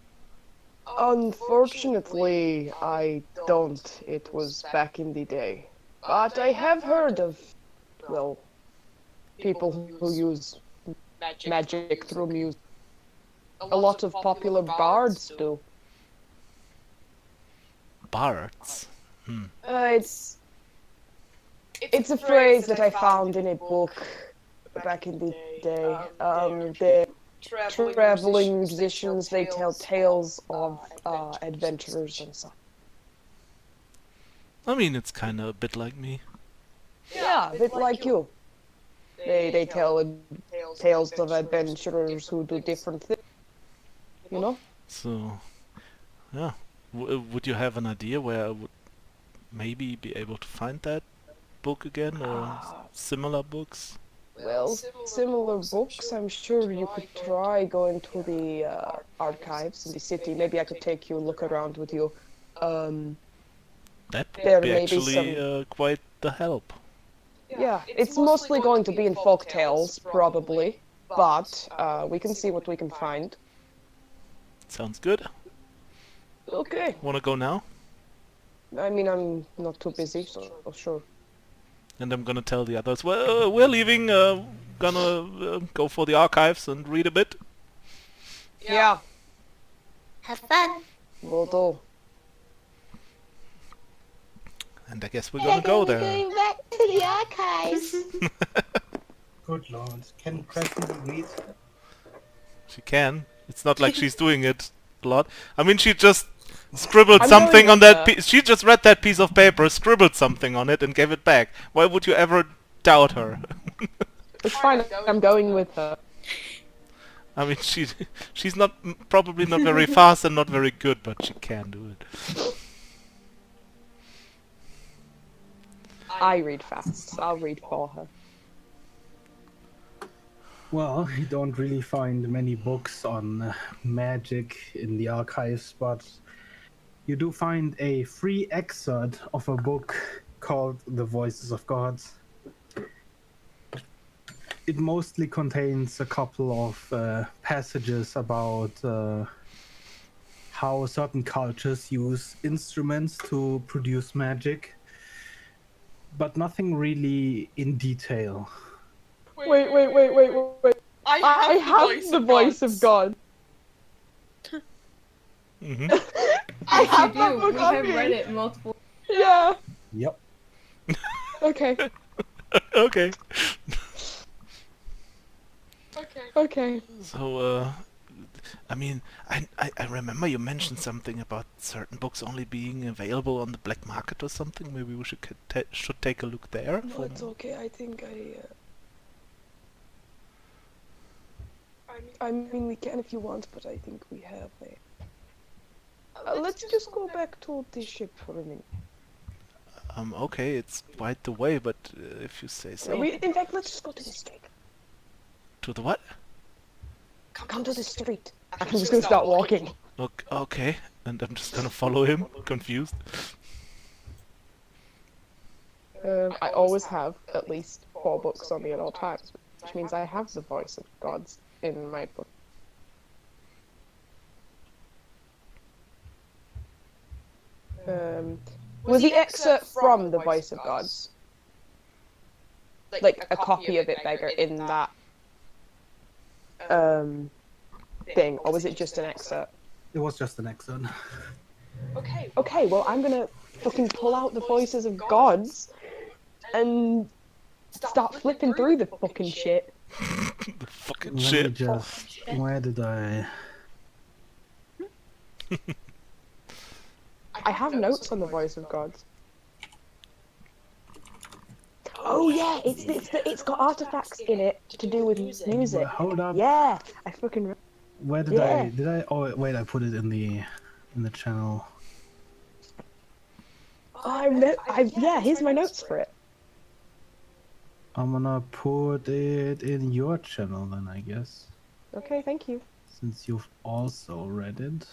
Unfortunately, I don't. It was back in the day. But I have heard of, well, people who use magic through music. A lot of popular bards do. Bards. It's a phrase that I found in a book back in the day. The traveling musicians, they tell tales of adventurers and stuff. I mean, it's kind of a bit like me. Yeah, a bit like you. They tell tales of adventurers who do different things. You know? So, yeah. Would you have an idea where I would maybe be able to find that book again, or similar books? Well, similar books, I'm sure you could try going to the archives in the city. Maybe I could take you a look around with you. That There would be may be actually quite the help. Yeah, it's mostly going to be in folk tales, probably. But we can see what we can find. Sounds good. Okay. Wanna go now? I mean, I'm not too busy, so sure. And I'm gonna tell the others, well, we're leaving, gonna go for the archives and read a bit. Yeah, Have fun. will do. And I guess we're gonna go there. Going back to the archives. Good lord. Can Crescent read? She can. It's not like she's doing it a lot. I mean, she just scribbled I'm something going on with that her. piece. She just read that piece of paper, scribbled something on it, and gave it back. Why would you ever doubt her? It's fine, I'm going with her. I mean, she's not probably not very fast and not very good, but she can do it. I read fast, so I'll read for her. Well, you don't really find many books on magic in the archives, but you do find a free excerpt of a book called The Voices of God. It mostly contains a couple of passages about how certain cultures use instruments to produce magic, but nothing really in detail. Wait. I have the voice of God. Hmm. I Yes, have you that do. book We on have me. read it multiple. Yeah. Yep. Okay. Okay. Okay. So, I mean, I remember you mentioned something about certain books only being available on the black market or something. Maybe we should take a look there. No, it's okay. I think I mean, we can if you want, but I think we have a. Let's just go back to the ship for a minute. Okay, it's quite the way, but if you say so. In fact, let's just go to the street. To the what? Come to the street. I'm just gonna start walking. Okay, and I'm just gonna follow him, confused. I always have at least 4 books on me at all times, which means I have the voice of gods in my book. Was the excerpt from the voice of gods? Like a copy of it, Beggar, in that thing, or was it just an excerpt? It was just an excerpt. Okay, well, I'm gonna fucking pull out the voices of gods and start flipping through the fucking shit. The fucking Let me shit. just. Where did I? I have notes on the voice of gods. Oh yeah, it's got artifacts in it to do with music. Hold up. Yeah, I fucking Where did Yeah. I? Did I? Oh wait, I put it in the channel. yeah. Here's my notes for it. I'm gonna put it in your channel then, I guess, Okay, thank you. since you've also read it.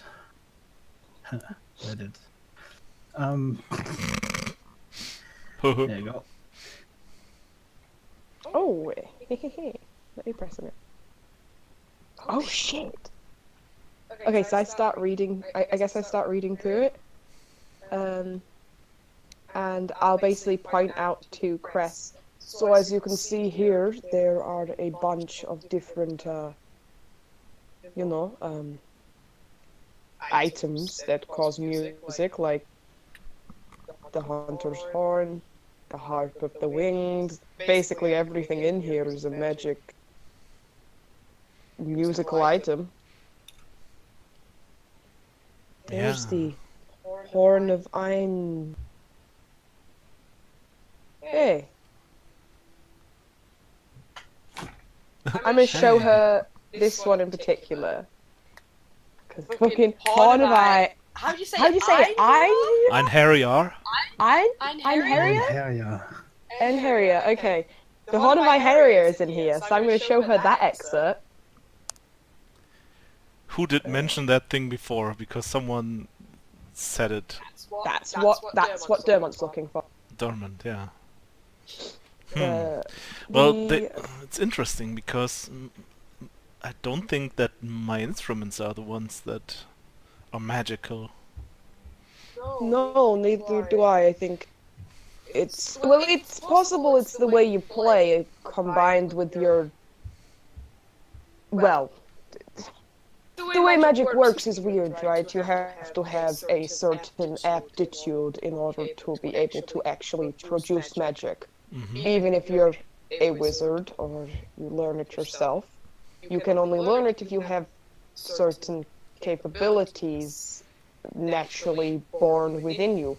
Read it. There you go. Oh, let me press on it. Oh shit. Okay, so I start reading. I guess I start reading through it. And I'll basically point out to Cress. So as you can see here, there are a bunch of different, items that cause music, like the hunter's horn, the harp of the wings. Basically, everything in here is a magic musical item. There's Yeah. the horn of Ein. Hey. I'm gonna show her this one in particular. Cause fucking horn of Ein. How do you say How do you say it? Ein? Ein Harrier. Ein? And Harrier? Harrier. And Harrier, okay. The horn of Ein Harrier is in here, so I'm gonna show her that excerpt. Who did mention that thing before? Because someone said it. That's what Dermot's looking for. Dormant, yeah. Uh, Well, the- it's interesting because I don't think that my instruments are the ones that are magical. No, neither do I. I think it's possible it's the way you play combined with your the way magic works is weird, right? You have to have a certain aptitude in order to be able to actually produce magic. Even if you're a wizard or you learn it yourself, you can only learn it if you have certain capabilities naturally born within you.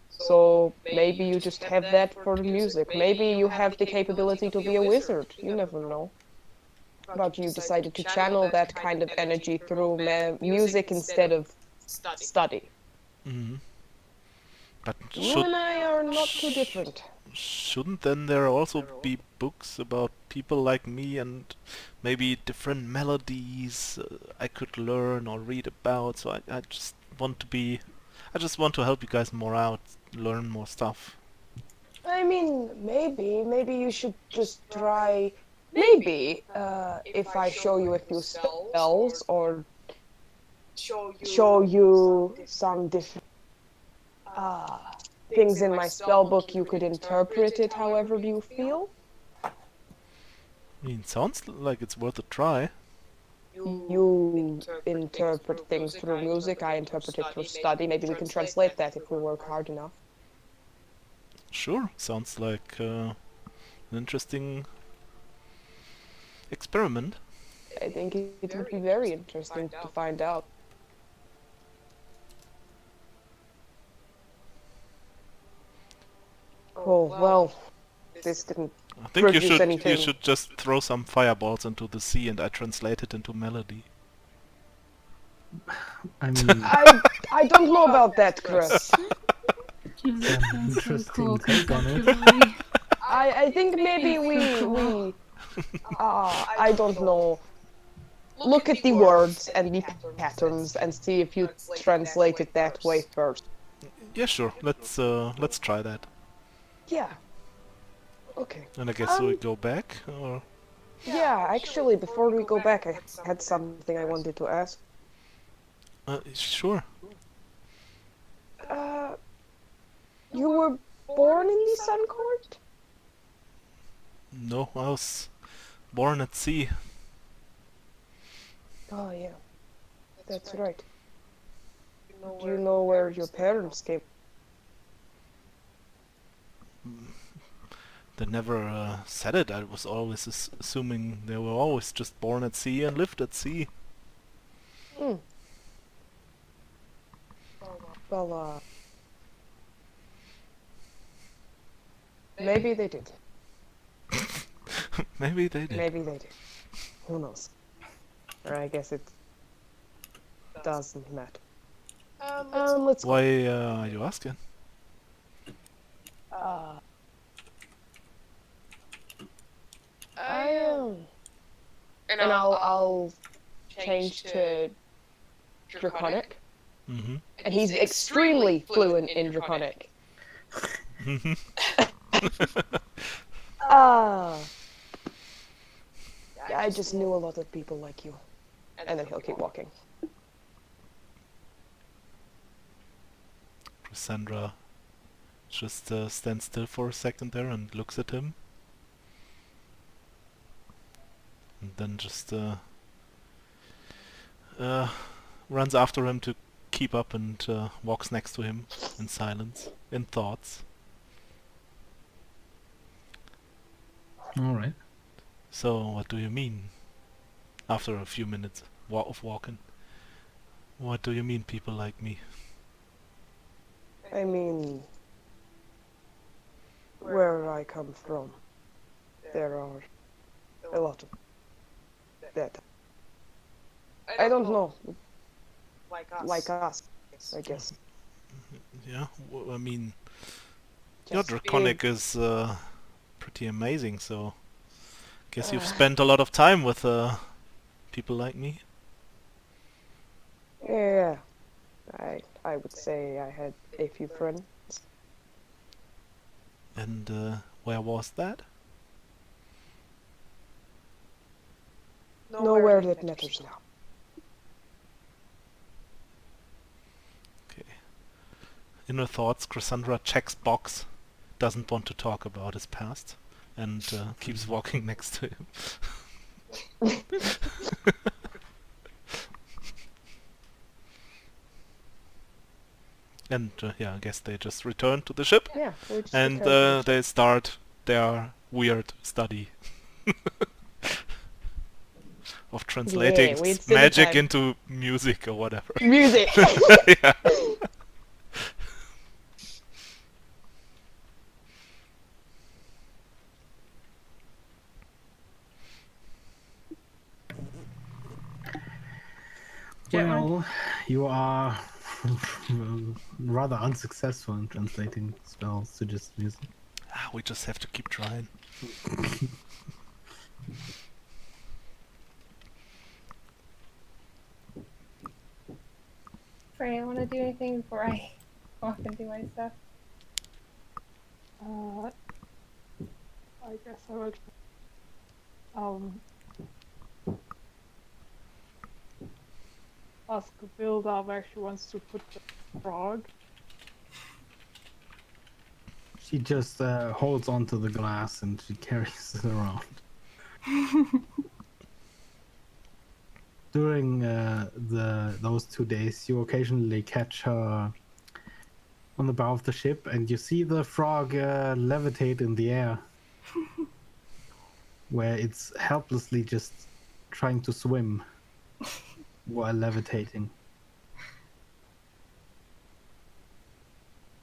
So maybe you just have that for the music. Maybe you have the capability to be a wizard. You never know. But you decided to channel that kind of energy through music instead of study. But You and I are not too different. shouldn't then there also be books about people like me and maybe different melodies I could learn or read about? So I just want to help you guys more out, learn more stuff. I mean, maybe you should just try. Maybe if I show you a few spells or show you some different things in my spell book, you could interpret it however you feel. I mean, sounds like it's worth a try. You interpret things through music, I interpret it through study. Maybe we can translate that if we work hard enough. Sure, sounds like an interesting experiment. I think it would be very interesting to find out. Cool. Well, this didn't I think you produce anything. should just throw some fireballs into the sea and I translate it into melody. I mean, I don't know about that, Chris. interesting take on it. I think maybe we I don't know. Look at the words and the patterns and see if you translate it that way first. Yeah, sure. Let's try that. Yeah. Okay. And I guess we go back, or Yeah, actually, before we go back, I had something I wanted to ask. sure. You were born in the Sun Court? No, I was born at sea. Oh yeah, that's right. Do you know where your parents came? They never said it. I was always assuming they were always just born at sea and lived at sea. Hmm. Well, maybe they did. Maybe they did. Maybe they did. Who knows? Or I guess it doesn't matter. Let's go. Why are you asking? I and I'll change to Draconic, Mm-hmm. and he's extremely fluent in Draconic. Ah, yeah, I just knew a lot of people like you, and then he'll keep walking. Cassandra just stands still for a second there and looks at him. And then just runs after him to keep up and walks next to him in silence, in thoughts. All right. So, what do you mean? After a few minutes of walking. What do you mean, people like me? I mean, where I come from, there are a lot of that. I don't know, like us, I guess. Yeah, I mean, your Just Draconic is pretty amazing, so guess you've spent a lot of time with people like me. Yeah, I would say I had a few friends. And where was that? Nowhere that matters now. Okay. In her thoughts, Cassandra checks box, doesn't want to talk about his past, and keeps walking next to him. And yeah, I guess they just return to the ship, Yeah, we just and returned to the they start their weird study of translating we'd sit magic aside. into music or whatever. music. Yeah. Well, you are rather unsuccessful in translating spells to just music. We just have to keep trying. Franny, I want to do anything before I off and do my stuff. I guess I will. Ask Vilda where she wants to put the frog. She just holds onto the glass and she carries it around. During those 2 days, you occasionally catch her on the bow of the ship, and you see the frog levitate in the air, where it's helplessly just trying to swim while levitating.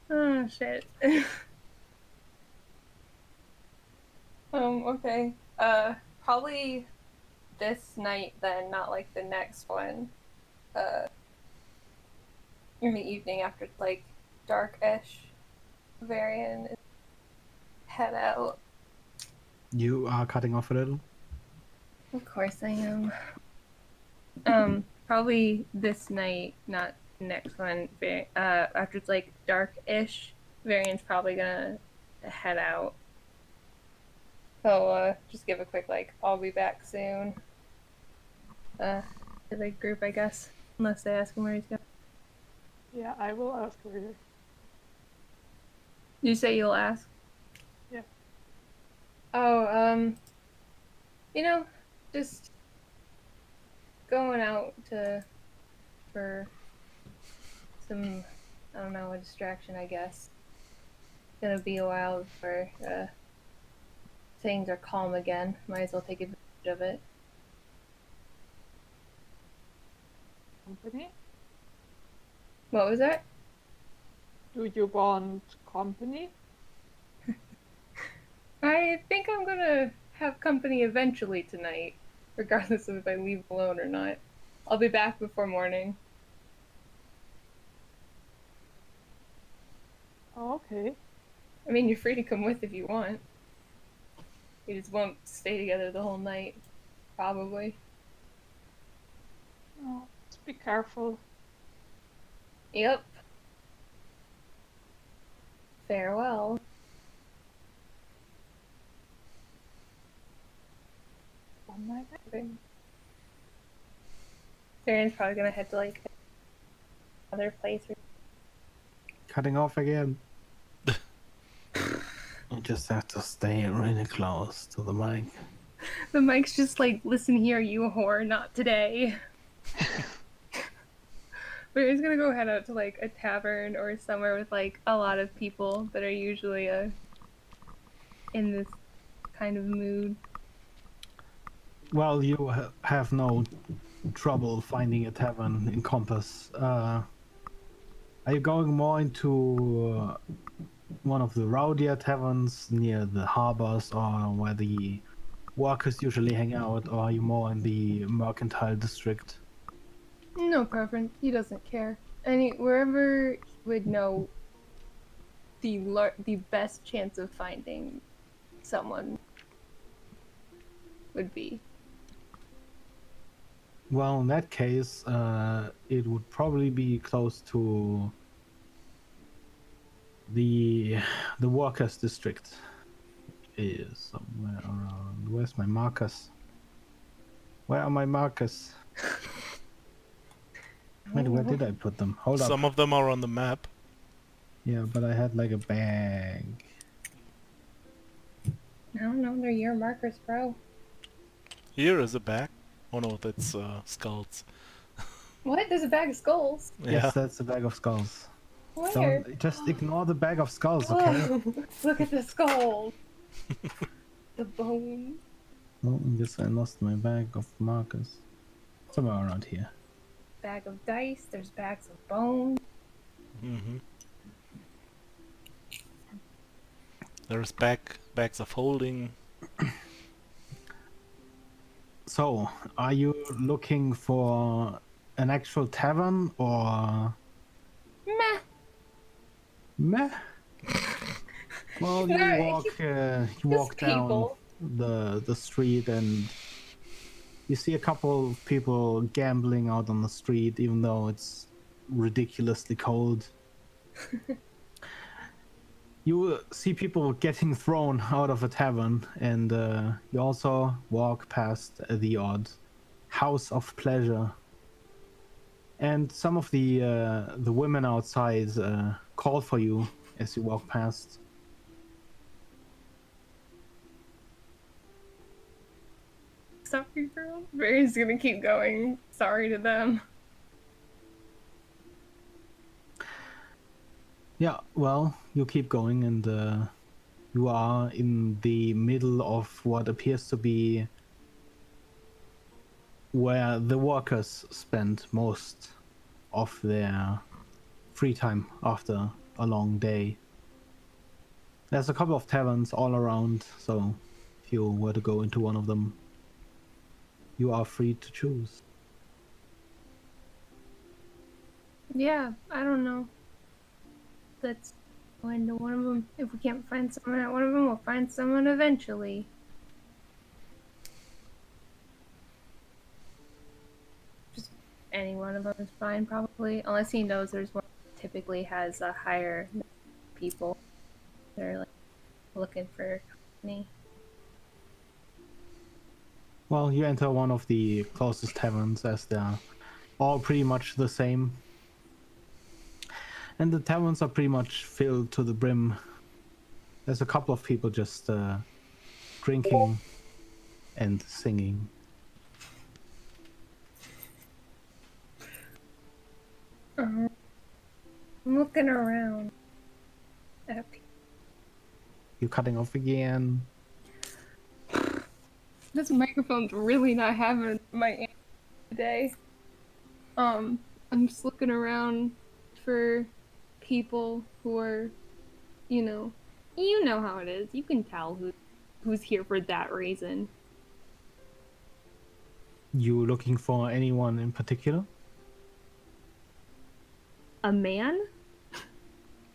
Oh shit. Okay. Probably this night then, not like the next one. In the evening after like dark-ish, Varian head out. You are cutting off a little? Of course I am. Probably this night, not next one. After it's like dark-ish, Varian's probably gonna head out. So just give a quick like, I'll be back soon. To the group, I guess, unless they ask him where he's going. Yeah, I will ask her here. You say you'll ask? Yeah. Oh, just going out for some, I don't know, a distraction, I guess. It's gonna be a while before things are calm again, might as well take advantage of it. Company? What was that? Do you want company? I think I'm gonna have company eventually tonight, regardless of if I leave alone or not. I'll be back before morning. Oh, okay. I mean, you're free to come with if you want. We just won't stay together the whole night, probably. Oh, just be careful. Yep. Farewell. One night. Okay. Darren's probably gonna head to like another place. Cutting off again. You just have to stay really close to the mic. The mic's just like, listen here, you whore, not today. But he's gonna go head out to like a tavern or somewhere with like a lot of people that are usually in this kind of mood. Well, you have no trouble finding a tavern in Compass. Are you going more into one of the rowdier taverns near the harbors, or where the workers usually hang out, or are you more in the mercantile district? No preference. He doesn't care. Wherever he would know the best chance of finding someone would be. Well, in that case, it would probably be close to the workers district. Is somewhere around. Where's my markers? Where are my markers? Wait, where did I put them? Hold up. Some of them are on the map. Yeah, but I had like a bag. I don't know. They're your markers, bro. Here is a bag. Oh no, that's skulls. What? There's a bag of skulls. Yeah. Yes, that's a bag of skulls. Where? Don't just ignore the bag of skulls, okay? Whoa, look at the skulls. The bone. Oh, I guess I lost my bag of markers. Somewhere around here. Bag of dice. There's bags of bone. Mm-hmm. There's bags of holding. So, are you looking for an actual tavern or Meh. meh? Well, you Alright, walk down people. the street and you see a couple of people gambling out on the street, even though it's ridiculously cold. You see people getting thrown out of a tavern, and you also walk past the odd house of pleasure. And some of the women outside call for you as you walk past. Sorry, girl. Barry's gonna keep going. Sorry to them. Yeah, well, you keep going, and you are in the middle of what appears to be where the workers spend most of their free time after a long day. There's a couple of taverns all around, so if you were to go into one of them, you are free to choose. Yeah, I don't know. Let's go into one of them. If we can't find someone at one of them, we'll find someone eventually. Just any one of them is fine, probably. Unless he knows there's one that typically has a higher number of people. They're like looking for company. Well, you enter one of the closest taverns, as they're all pretty much the same. And the taverns are pretty much filled to the brim. There's a couple of people just drinking and singing. I'm looking around. At You cutting off again? This microphone's really not having my answer today. I'm just looking around for people who are, you know how it is. You can tell who's here for that reason. You looking for anyone in particular? A man?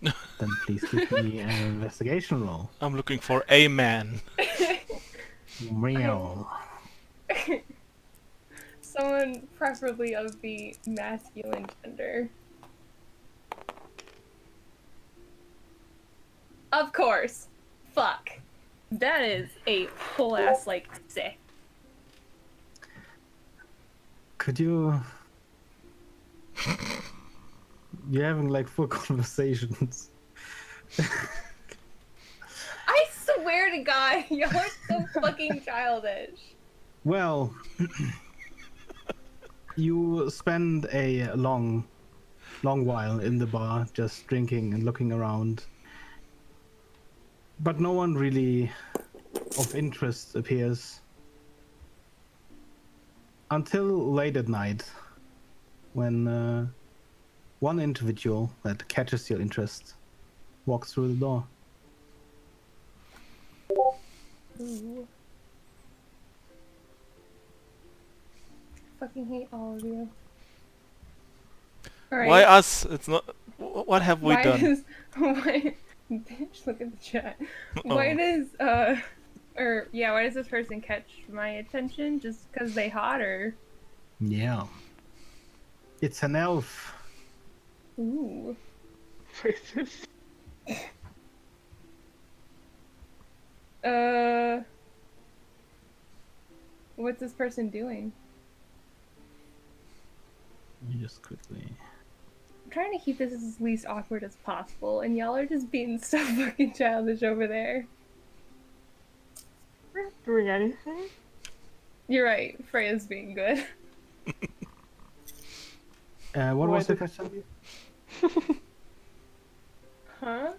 Then please give me an investigation roll. I'm looking for a man. Meow. Someone preferably of the masculine gender. Of course. Fuck. That is a full ass like 6. Could you... You're having like full conversations. I swear to God, y'all are so fucking childish. Well, you spend a long while in the bar just drinking and looking around. But no one really of interest appears. Until late at night, when one individual that catches your interest walks through the door. Ooh. Fucking hate all of you. Alright. Why us? It's not. What have we done? Why bitch, look at the chat. Why Oh. does why does this person catch my attention? Just because they hot or Yeah. It's an elf. ooh. What's this person doing? Let me just quickly... I'm trying to keep this as least awkward as possible, and y'all are just being so fucking childish over there. We're not doing anything. You're right, Freya's being good. what Why was the did- question? Huh?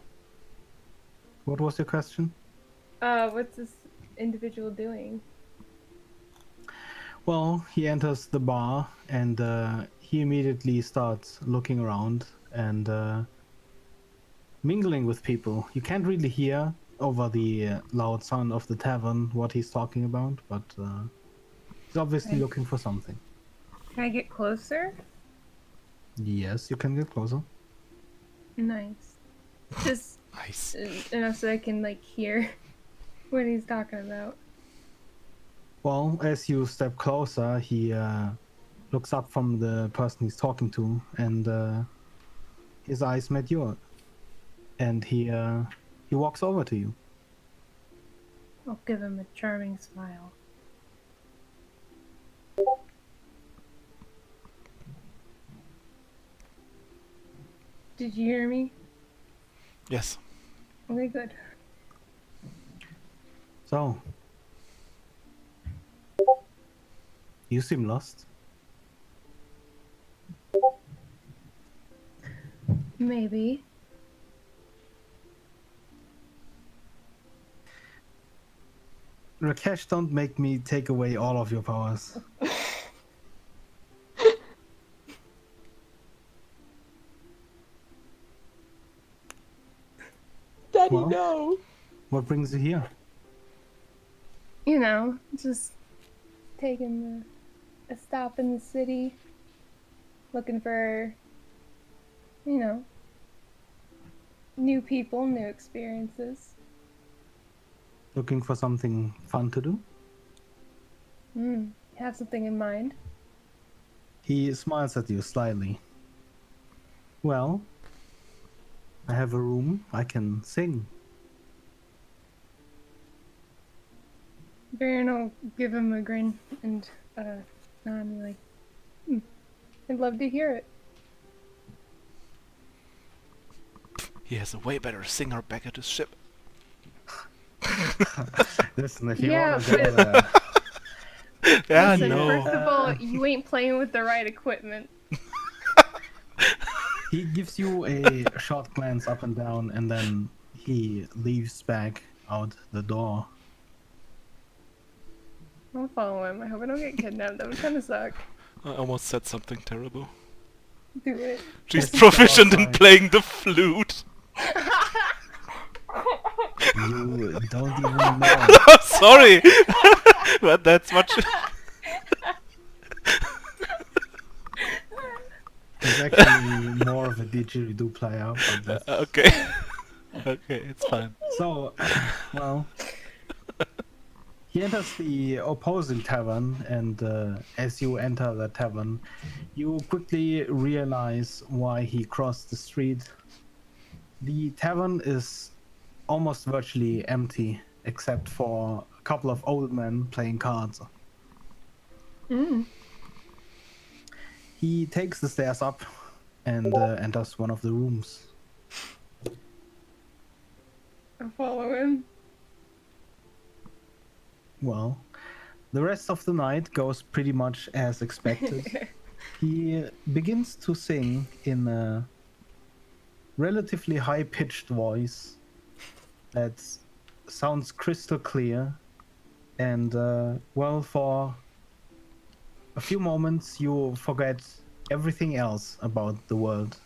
What was your question? What's this individual doing? Well, he enters the bar and he immediately starts looking around and mingling with people. You can't really hear over the loud sound of the tavern what he's talking about, but he's obviously Okay. looking for something. Can I get closer? Yes, you can get closer. Nice. Just Nice. enough so I can like hear what he's talking about. Well, as you step closer, he looks up from the person he's talking to, and his eyes met yours. And he walks over to you. I'll give him a charming smile. Did you hear me? Yes. Okay, good. So, you seem lost. Maybe. Rakesh, don't make me take away all of your powers. Daddy, Well? no. What brings you here? You know, just taking a stop in the city, looking for, new people, new experiences. Looking for something fun to do? Have something in mind? He smiles at you slightly. Well, I have a room, I can sing. Baron will give him a grin and nod and be like, I'd love to hear it. He has a way better singer back at his ship. Listen, if you Yeah, want to go but- there... Yeah, Listen, no. first of all, you ain't playing with the right equipment. He gives you a short glance up and down, and then he leaves back out the door. I'll follow him. I hope I don't get kidnapped. That would kind of suck. I almost said something terrible. Do it. She's Yes, proficient in outside. playing the flute. You don't even know. Sorry, but that's what. He's actually more of a didgeridoo player. But that's... Okay. Okay, it's fine. So, well, he enters the opposing tavern, and as you enter the tavern, you quickly realize why he crossed the street. The tavern is almost virtually empty, except for a couple of old men playing cards. Mm. He takes the stairs up and enters one of the rooms. I'll follow him. Well, the rest of the night goes pretty much as expected. He begins to sing in a relatively high-pitched voice that sounds crystal clear, and well, for a few moments you forget everything else about the world.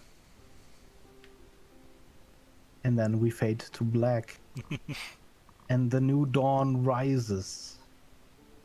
And then we fade to black. And the new dawn rises.